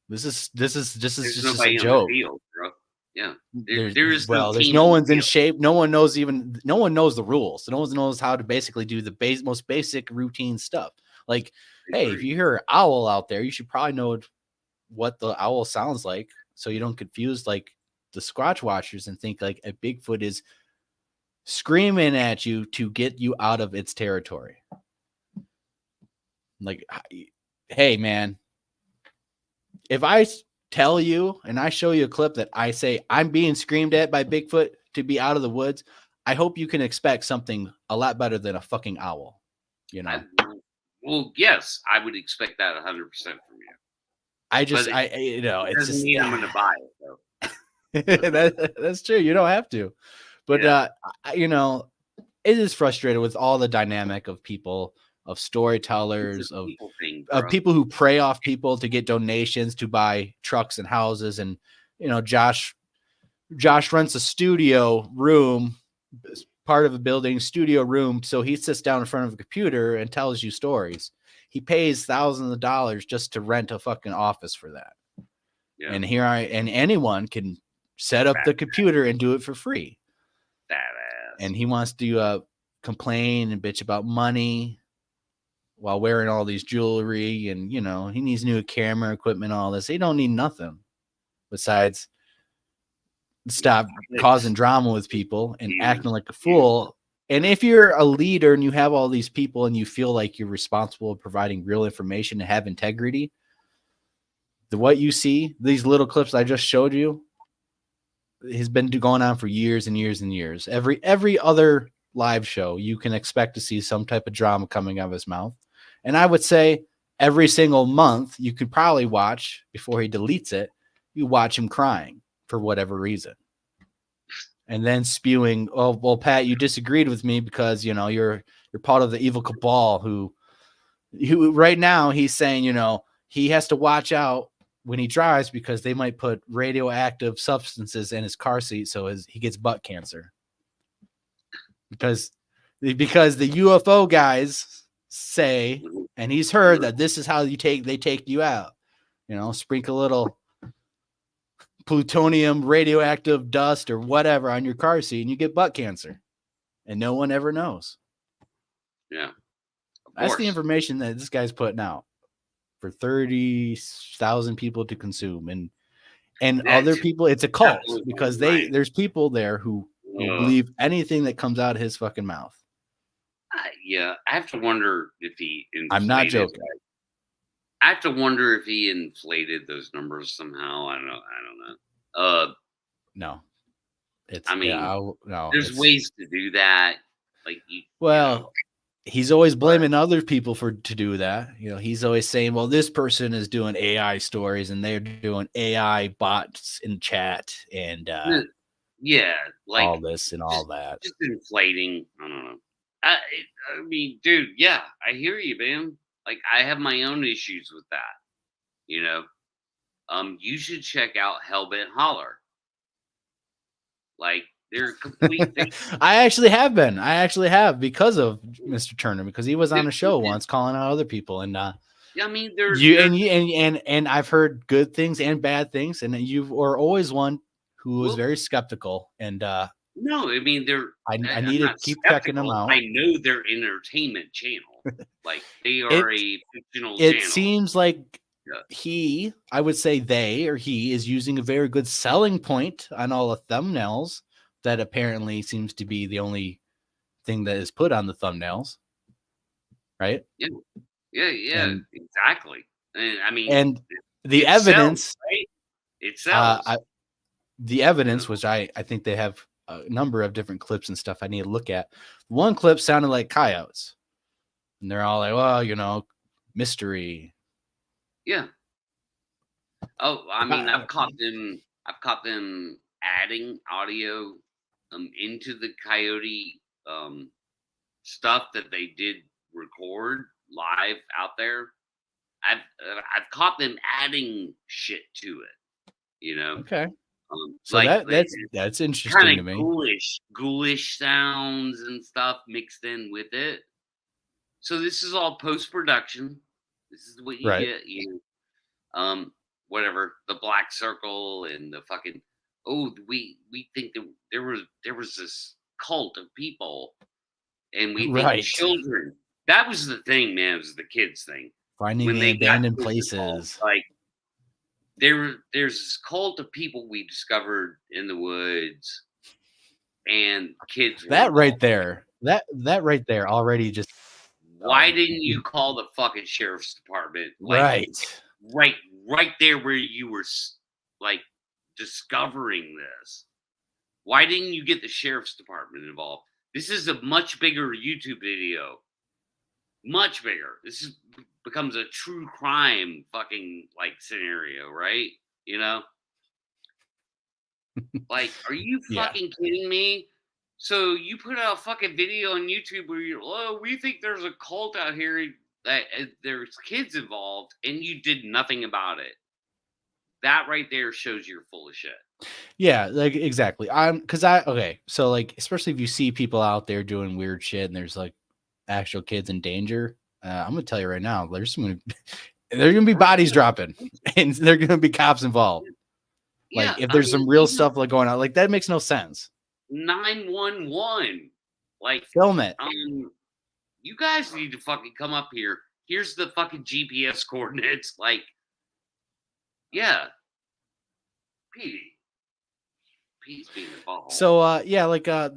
This is just a joke. Field, bro. Yeah, there's no one's in shape. No one knows the rules. No one knows how to basically do the most basic routine stuff. Like, hey, if you hear an owl out there, you should probably know what the owl sounds like, so you don't confuse like the Squatch watchers and think like a Bigfoot is screaming at you to get you out of its territory. Like, hey, man, if I tell you and I show you a clip that I say I'm being screamed at by Bigfoot to be out of the woods, I hope you can expect something a lot better than a fucking owl. Well, yes, I would expect that 100% from you. It doesn't mean I'm going to buy it, though. That's true. You don't have to, but it is frustrating with all the dynamic of people, of storytellers, of people who prey off people to get donations to buy trucks and houses. And Josh rents a studio room, part of a building studio room, so he sits down in front of a computer and tells you stories. He pays thousands of dollars just to rent a fucking office for that. Yeah. And anyone can set up the computer and do it for free. Badass. And he wants to complain and bitch about money while wearing all these jewelry, and he needs new camera equipment, all this. He don't need nothing besides stop causing drama with people and acting like a fool. And if you're a leader and you have all these people and you feel like you're responsible for providing real information and have integrity, what you see, these little clips I just showed you, has been going on for years and years and years. Every other live show, you can expect to see some type of drama coming out of his mouth. And I would say every single month, you could probably watch, before he deletes it, you watch him crying for whatever reason. and then spewing, "Oh, well, Pat, you disagreed with me because you're part of the evil cabal who right now he's saying he has to watch out when he drives because they might put radioactive substances in his car seat so he gets butt cancer because the UFO guys say, and he's heard that this is how they take you out, sprinkle a little plutonium radioactive dust or whatever on your car seat and you get butt cancer and no one ever knows. Yeah. That's the information that this guy's putting out for 30,000 people to consume. And other people, it's a cult because there's people there who will believe anything that comes out of his fucking mouth. Yeah. I have to wonder if he I'm not joking. I have to wonder if he inflated those numbers somehow. I don't know. No. There's ways to do that. Like he's always blaming other people to do that. He's always saying, well, this person is doing AI stories and they're doing AI bots in chat and all this and all that. Just inflating. I don't know. I mean, dude, yeah, I hear you, man. Like, I have my own issues with that. You should check out Hellbent Holler. Like, they're complete. I actually have been. Because of Mr. Turner, because he was on a show once calling out other people, and I mean, and I've heard good things and bad things, and you are always one who was very skeptical. And no, I mean, I need to keep checking them out. I know they're entertainment channel, like they are a fictional channel. It seems like I would say he is using a very good selling point on all the thumbnails. That apparently seems to be the only thing that is put on the thumbnails, right? Yeah, exactly. And I mean, and the evidence, sells, right? It sells. The evidence, which I think they have a number of different clips and stuff I need to look at. One clip sounded like coyotes, and they're all like, well, mystery. Yeah. Oh, I mean, I've caught them adding audio into the coyote stuff that they did record live out there. I've caught them adding shit to it. Okay. So that's interesting to me. Ghoulish sounds and stuff mixed in with it. So this is all post production. This is what you get. Whatever, the black circle and the fucking. Oh, we think that there was this cult of people, and we think children. That was the thing, man. It was the kids thing. Finding the abandoned places. Like there's this cult of people we discovered in the woods, and kids. That right there already just. Why didn't you call the fucking sheriff's department? Right there where you were like discovering this. Why didn't you get the sheriff's department involved? This is a much bigger YouTube video. Much bigger. This becomes a true crime fucking like scenario, right? Like, are you fucking kidding me? So you put out a fucking video on YouTube where we think there's a cult out here that there's kids involved, and you did nothing about it. That right there shows you're full of shit. Yeah, like exactly. So like, especially if you see people out there doing weird shit and there's like actual kids in danger, I'm gonna tell you right now, there's gonna be bodies dropping, and there's gonna be cops involved. Like if there's some real stuff like going on, like that makes no sense. 911, like film it. You guys need to fucking come up here. Here's the fucking GPS coordinates. Like, yeah. Pete's being involved. So,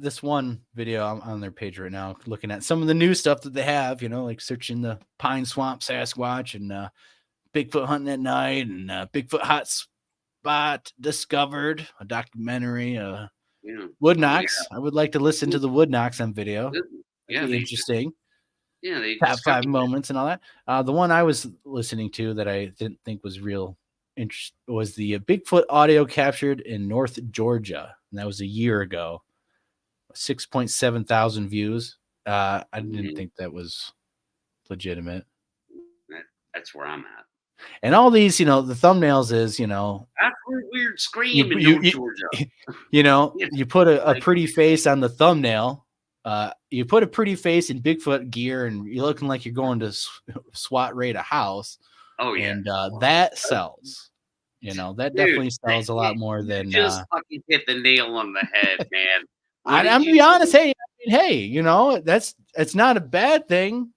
this one video on their page right now, looking at some of the new stuff that they have, like searching the Pine Swamp Sasquatch and Bigfoot hunting at night and Bigfoot hot spot discovered, a documentary, Wood Knocks. I would like to listen to the Wood Knocks on video. Yeah, interesting. They top 5 moments and all that. The one I was listening to that I didn't think was real was the Bigfoot audio captured in North Georgia, and that was a year ago. 6.7 thousand views. I didn't think that was legitimate. That's where I'm at. And all these, the thumbnails is, that's a weird scream in North Georgia. You put a pretty face on the thumbnail. You put a pretty face in Bigfoot gear, and you're looking like you're going to SWAT raid a house. Oh yeah, and that sells. That definitely sells a lot more than just fucking hit the nail on the head, man. I'm gonna be honest. Hey, it's not a bad thing.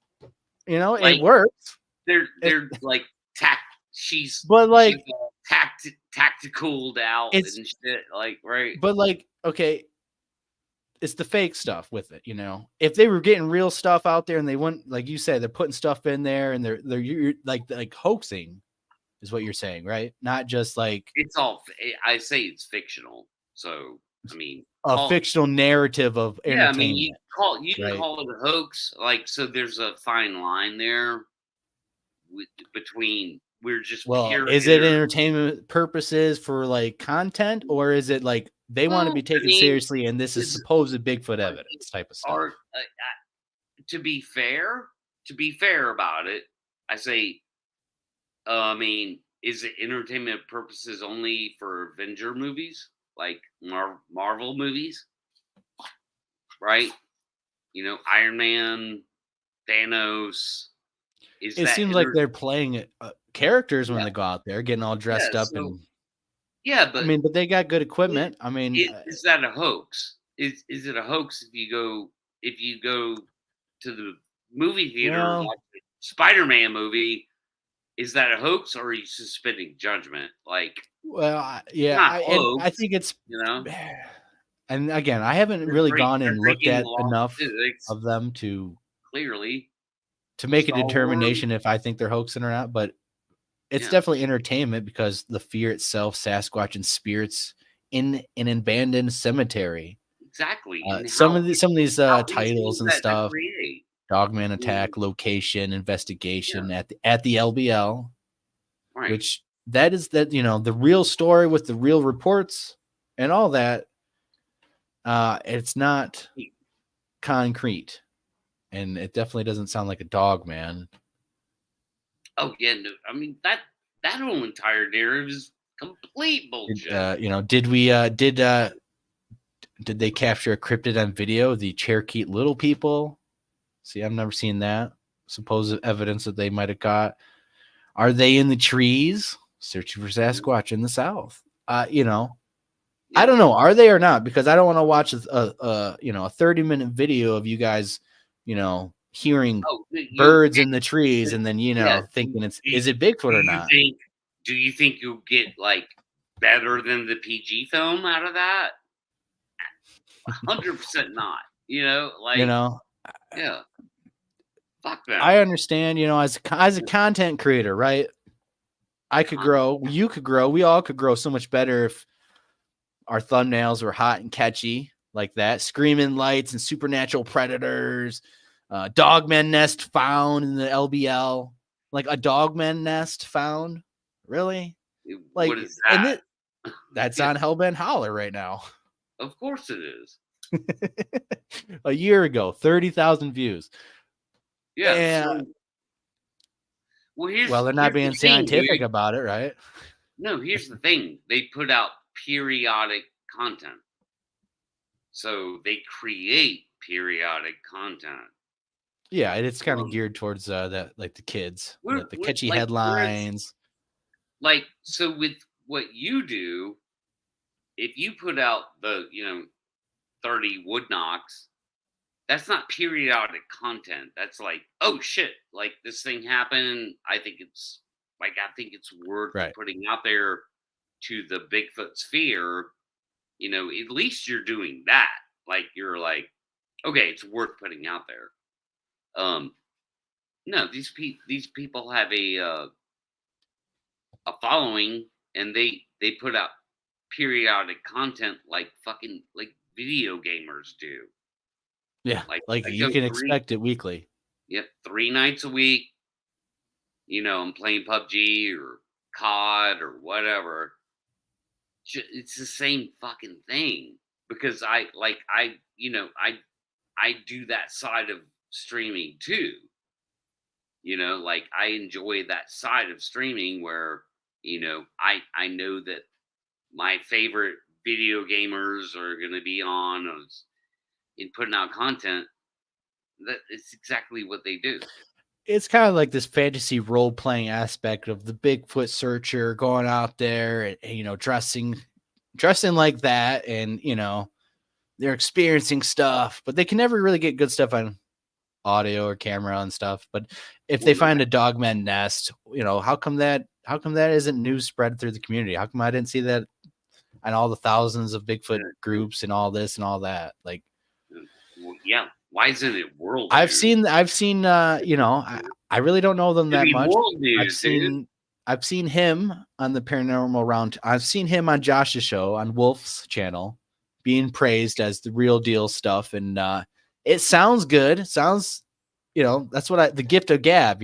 It works. They're like she's tactical out and shit, like, right? But like, okay, it's the fake stuff with it. If they were getting real stuff out there and they wouldn't, like you said, they're putting stuff in there and they're like hoaxing, is what you're saying, right? Not just like it's all. I say it's fictional, so I mean a fictional narrative of entertainment. I mean, you can call it a hoax, like, so there's a fine line there between we're just is it entertainment purposes for like content, or is it like they want to be taken seriously and this is supposed Bigfoot evidence type of stuff? To be fair about it, I say, I mean, is it entertainment purposes only for Avenger movies, like Marvel movies, right? Iron Man, Thanos. It seems like they're playing characters when they go out there, getting all dressed up, but but they got good equipment. I mean, is that a hoax? Is it a hoax if you go to the movie theater and watch a Spider-Man movie? Is that a hoax, or are you suspending judgment? Like, I think it's And again, I haven't really gone and looked at enough of them to make a determination if I think they're hoaxing or not, but it's definitely entertainment because the fear itself, Sasquatch and spirits in an abandoned cemetery. Exactly. Some of these titles and stuff. Dogman attack, location, investigation at the LBL, right. Which that is the real story with the real reports and all that. It's not concrete. And it definitely doesn't sound like a dog, man. Oh yeah, no. I mean that whole entire narrative is complete bullshit. Did they capture a cryptid on video? The Cherokee Little People. See, I've never seen that. Supposed evidence that they might have got. Are they in the trees searching for Sasquatch in the South? I don't know. Are they or not? Because I don't want to watch a 30-minute video of you guys, hearing birds in the trees and then, thinking is it Bigfoot or not? Do you think you'll get like better than the PG film out of that? 100% not. Yeah. Fuck that. I understand, as a content creator, right? I could grow, you could grow, we all could grow so much better if our thumbnails were hot and catchy like that. Screaming lights and supernatural predators, dogman nest found in the LBL. Like a dogman nest found? Really? Like, what is that? That's on Hellbent Holler right now. Of course it is. A year ago, 30,000 views. Yeah. Well, they're not being scientific about it, right? No, here's the thing. They put out periodic content. So they create periodic content. Yeah, it's kind of geared towards that, like the kids, the catchy headlines. Like, so with what you do, if you put out the 30 wood knocks, that's not periodic content. That's like, oh shit, like this thing happened. I think it's worth putting out there to the Bigfoot sphere. At least you're doing that. Like, you're like, okay, it's worth putting out there. No, these people have a following, and they put out periodic content like fucking like video gamers do. Yeah, like you can expect it weekly. Yep, 3 nights a week. I'm playing PUBG or cod or whatever, it's the same fucking thing. Because I do that side of streaming too. Like I enjoy that side of streaming where, I know that my favorite video gamers are going to be on in putting out content. That it's exactly what they do. It's kind of like this fantasy role-playing aspect of the Bigfoot searcher going out there and dressing like that, and they're experiencing stuff, but they can never really get good stuff on audio or camera and stuff. But if they find a dogman nest, how come that isn't news spread through the community? How come I didn't see that on all the thousands of Bigfoot groups and all this and all that? Like, yeah, why isn't it world I've news? seen I really don't know them that much. World news, I've seen him on the Paranormal Round. I've seen him on Josh's show on Wolf's channel being praised as the real deal stuff, and it sounds good. It sounds, that's what the gift of gab,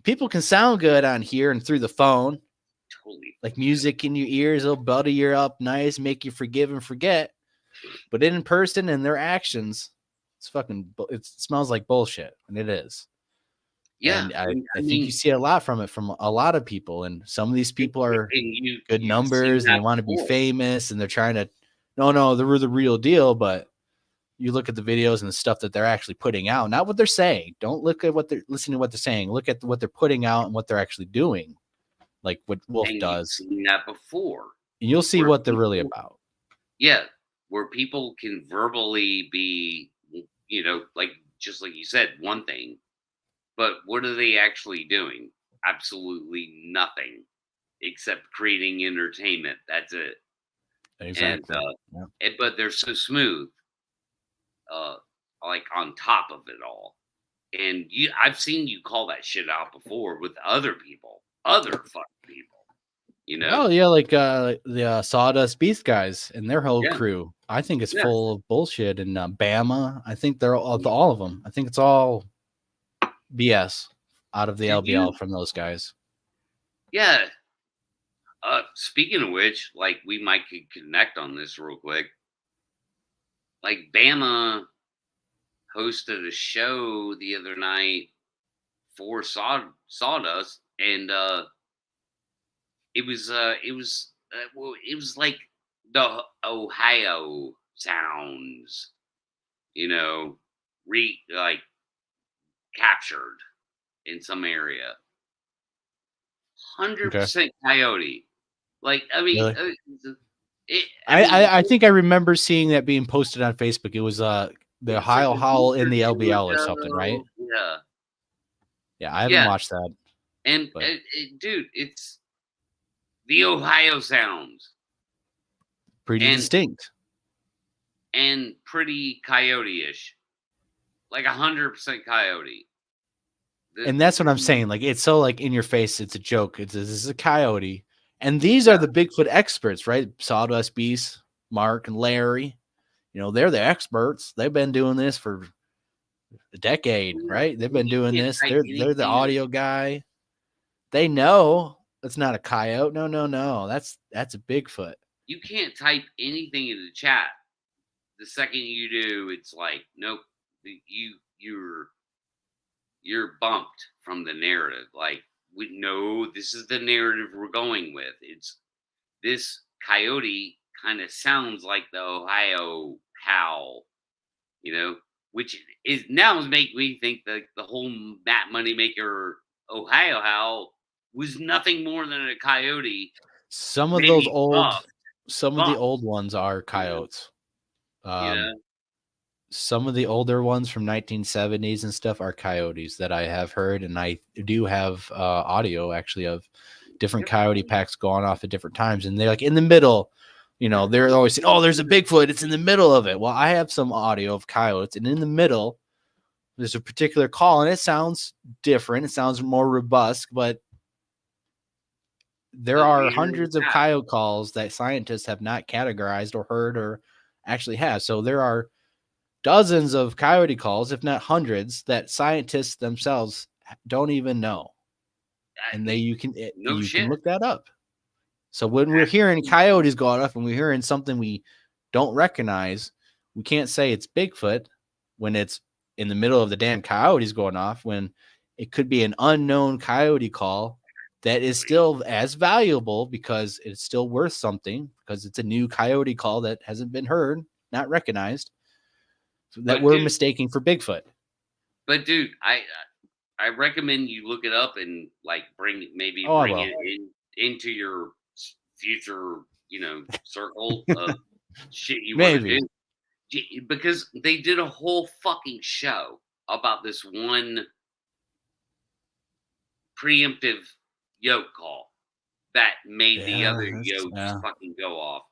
people can sound good on here and through the phone. Totally. Like music in your ears, it'll butter you up nice, make you forgive and forget. But in person and their actions, it smells like bullshit, and it is. Yeah. And I think you see a lot from it from a lot of people, and some of these people are good numbers and they want to be famous and they're trying to, no, they're the real deal. But you look at the videos and the stuff that they're actually putting out, not what they're saying. Don't look at listening to what they're saying. Look at what they're putting out and what they're actually doing. Like what Wolf does. You've seen that before. And you'll see what they're really about. Yeah. Where people can verbally be, like, just like you said, one thing, but what are they actually doing? Absolutely nothing except creating entertainment. That's it. Exactly. And, but they're so smooth, like on top of it all. And I've seen you call that shit out before with other fucking people. Oh yeah, like the Sawdust Beast guys and their whole crew. I think it's full of bullshit. And Bama, I think they're all of them. I think it's all BS out of the LBL from those guys. Yeah. Speaking of which, like we might could connect on this real quick. Like Bama hosted a show the other night for Sawdust, and it was like the Ohio sounds, like captured in some area. 100% coyote. Like, I mean, really? I think I remember seeing that being posted on Facebook. It was the Ohio Howl in the LBL or something, right? Yeah. Yeah, I haven't watched that. And dude, it's the Ohio sounds. Pretty distinct. And pretty coyote-ish. Like 100% coyote. And that's what I'm saying. Like, it's so like in your face. It's a joke. This is a coyote. And these are the Bigfoot experts, right? Sawdust Beast, Mark and Larry. They're the experts. They've been doing this for a decade, right? They've been doing this. They're the audio guy. They know it's not a coyote. No. That's a Bigfoot. You can't type anything in the chat. The second you do, it's like, nope. You're bumped from the narrative. Like, we know this is the narrative we're going with. It's this coyote kind of sounds like the Ohio howl, which is now make me think that the whole Matt Moneymaker Ohio howl was nothing more than a coyote. Some of those of the old ones are coyotes. Some of the older ones from 1970s and stuff are coyotes that I have heard, and I do have audio actually of different coyote packs going off at different times, and they're like in the middle. They're always saying, "Oh, there's a Bigfoot. It's in the middle of it." Well, I have some audio of coyotes, and in the middle, there's a particular call, and it sounds different. It sounds more robust, but there are hundreds of coyote calls that scientists have not categorized or heard or actually have. So there are dozens of coyote calls, if not hundreds, that scientists themselves don't even know. And you can look that up. So when we're hearing coyotes go off and we're hearing something we don't recognize, we can't say it's Bigfoot when it's in the middle of the damn coyotes going off, when it could be an unknown coyote call that is still as valuable because it's still worth something, because it's a new coyote call that hasn't been heard, not recognized, that we're mistaking for Bigfoot. But dude, I recommend you look it up and like bring it into your future, circle of shit you want to do. Because they did a whole fucking show about this one preemptive yoke call that made the other yokes fucking go off.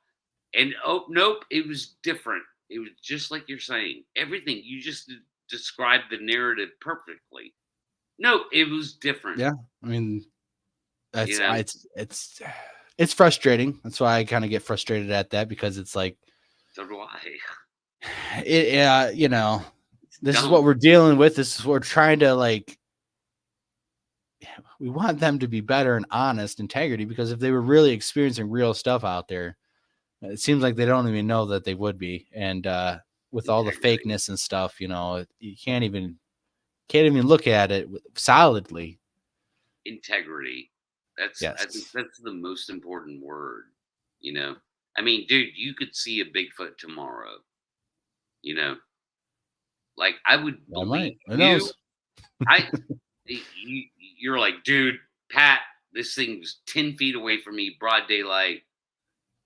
And nope, it was different. It was just like you're saying. Everything you just described the narrative perfectly. No, it was different. Yeah, I mean, that's it's frustrating. That's why I kind of get frustrated at that, because it's like, so do I. This is what we're dealing with. This is what we're trying to like. We want them to be better and honest, integrity, because if they were really experiencing real stuff out there, it seems like they don't even know that they would be. And with all the fakeness and stuff, you can't even look at it solidly. Integrity. I think that's the most important word. I mean, dude, you could see a Bigfoot tomorrow. Like I would believe you. You're like, dude, Pat, this thing's 10 feet away from me, broad daylight.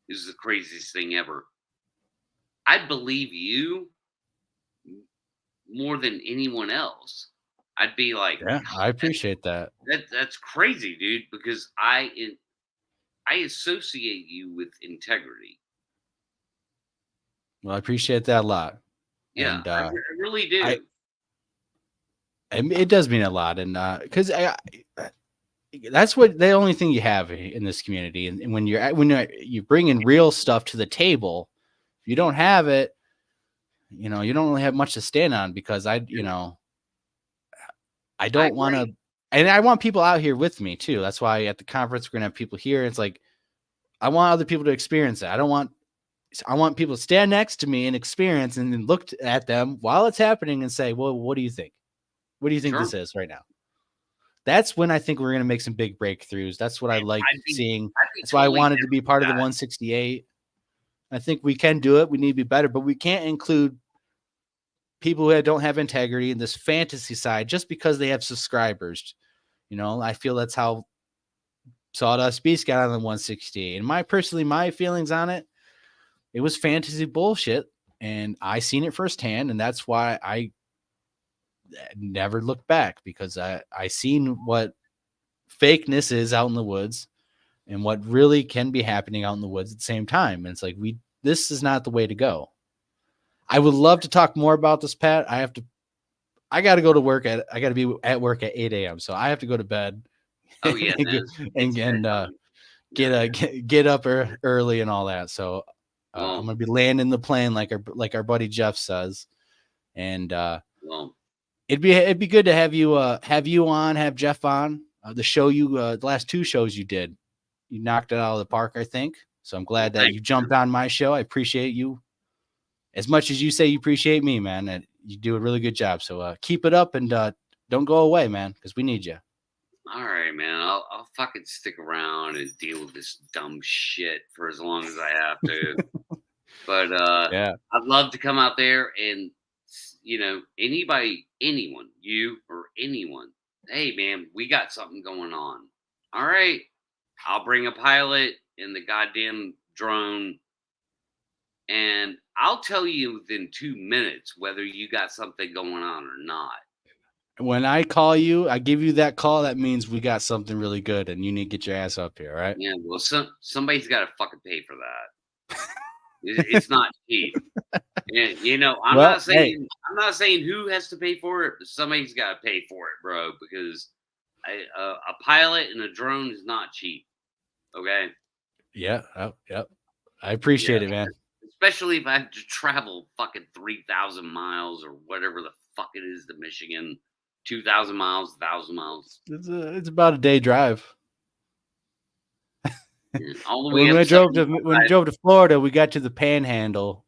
This is the craziest thing ever. I'd believe you more than anyone else. I'd be like, yeah, I appreciate that. That's crazy, dude, because I associate you with integrity. Well, I appreciate that a lot. Yeah, and, I really do. It does mean a lot, and because that's what the only thing you have in this community. And when you bring in real stuff to the table, if you don't have it, you don't really have much to stand on, because I don't want to, and I want people out here with me too. That's why at the conference we're gonna have people here. It's like, I want other people to experience it. I want people to stand next to me and experience, and then look at them while it's happening and say, well, what do you think? What do you think this is right now? That's when I think we're going to make some big breakthroughs. That's what I like seeing. That's why I wanted to be part of the 168. I think we can do it. We need to be better, but we can't include people who don't have integrity in this fantasy side just because they have subscribers. I feel that's how Sawdust Beast got on the 168. And my feelings on it, it was fantasy bullshit, and I seen it firsthand, and that's why I never looked back, because I seen what fakeness is out in the woods and what really can be happening out in the woods at the same time. And it's like, this is not the way to go. I would love to talk more about this, Pat. I got to go to work I got to be at work at 8 a.m. So I have to go to bed. Oh yeah. Get up early and all that. So I'm going to be landing the plane like our buddy Jeff says. And, it'd be good to have you on, have Jeff on the show. The last two shows you did, you knocked it out of the park, I think. So I'm glad that you jumped on my show. I appreciate you as much as you say you appreciate me, man. And you do a really good job. So keep it up, and don't go away, man, because we need you. All right, man. I'll fucking stick around and deal with this dumb shit for as long as I have to. But I'd love to come out there and, anyone, you or anyone, hey man, we got something going on. All right, I'll bring a pilot and the goddamn drone, and I'll tell you within 2 minutes whether you got something going on or not. When I call you, I give you that call, that means we got something really good, and you need to get your ass up here, right? Yeah, well, somebody's got to fucking pay for that. It's not cheap. And, I'm not saying who has to pay for it, but somebody's got to pay for it, bro, because a pilot and a drone is not cheap. Okay. Yeah. Yep. I appreciate it, man. Especially if I have to travel fucking 3,000 miles or whatever the fuck it is to Michigan. 2,000 miles, 1,000 miles. It's about a day drive. All the When way we up drove to Florida, we got to the Panhandle,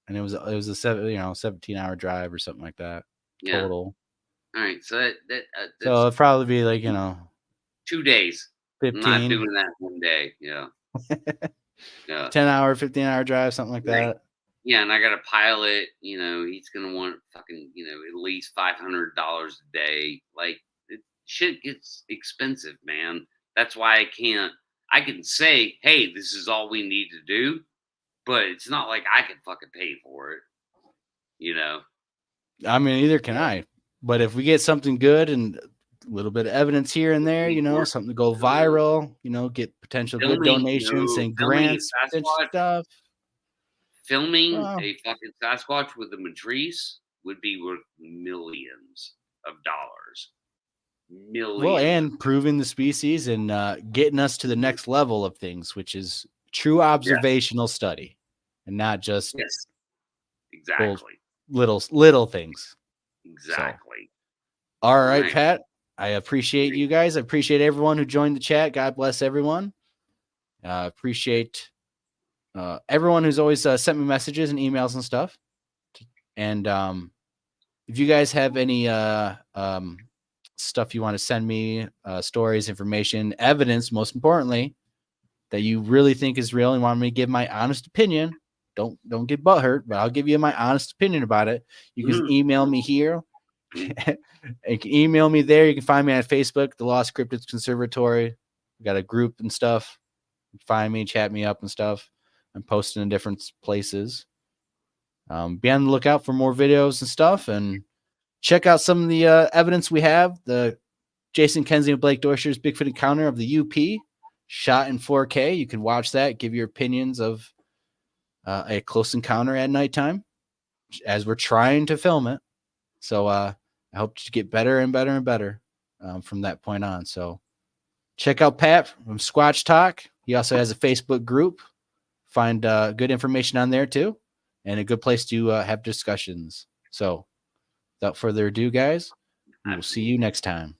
and it was a 17-hour drive or something like that total. All right, so so it'd probably be like 2 days. 15. I'm not doing that one day. Yeah. 10-hour, 15-hour drive, something like that. Yeah, and I got a pilot. He's gonna want fucking at least $500 a day. Like shit gets expensive, man. That's why I can't. I can say, hey, this is all we need to do, but it's not like I can fucking pay for it. I mean, neither can I. But if we get something good and a little bit of evidence here and there, something to go viral, get potential good donations and grants and stuff. Filming a fucking Sasquatch with a matrice would be worth millions of dollars. Millions. Well, and proving the species and getting us to the next level of things, which is true observational study and not just exactly little things. Exactly. So, all right, Pat. I appreciate you guys. I appreciate everyone who joined the chat. God bless everyone. Appreciate everyone who's always sent me messages and emails and stuff. And if you guys have any stuff you want to send me, stories, information, evidence, most importantly, that you really think is real and want me to give my honest opinion, don't get butthurt, but I'll give you my honest opinion about it. You can email me here. You can email me there. You can find me on Facebook, the Lost Cryptids Conservatory. We got a group and stuff. Find me, chat me up and stuff. I'm posting in different places. Be on the lookout for more videos and stuff, and check out some of the evidence we have. The Jason Kenzie and Blake Dorscher's Bigfoot encounter of the UP, shot in 4K. You can watch that, give your opinions of a close encounter at nighttime as we're trying to film it. So I hope to get better and better and better from that point on. So check out Pat from Squatch Talk. He also has a Facebook group. Find good information on there too, and a good place to have discussions. So without further ado, guys, we will see you next time.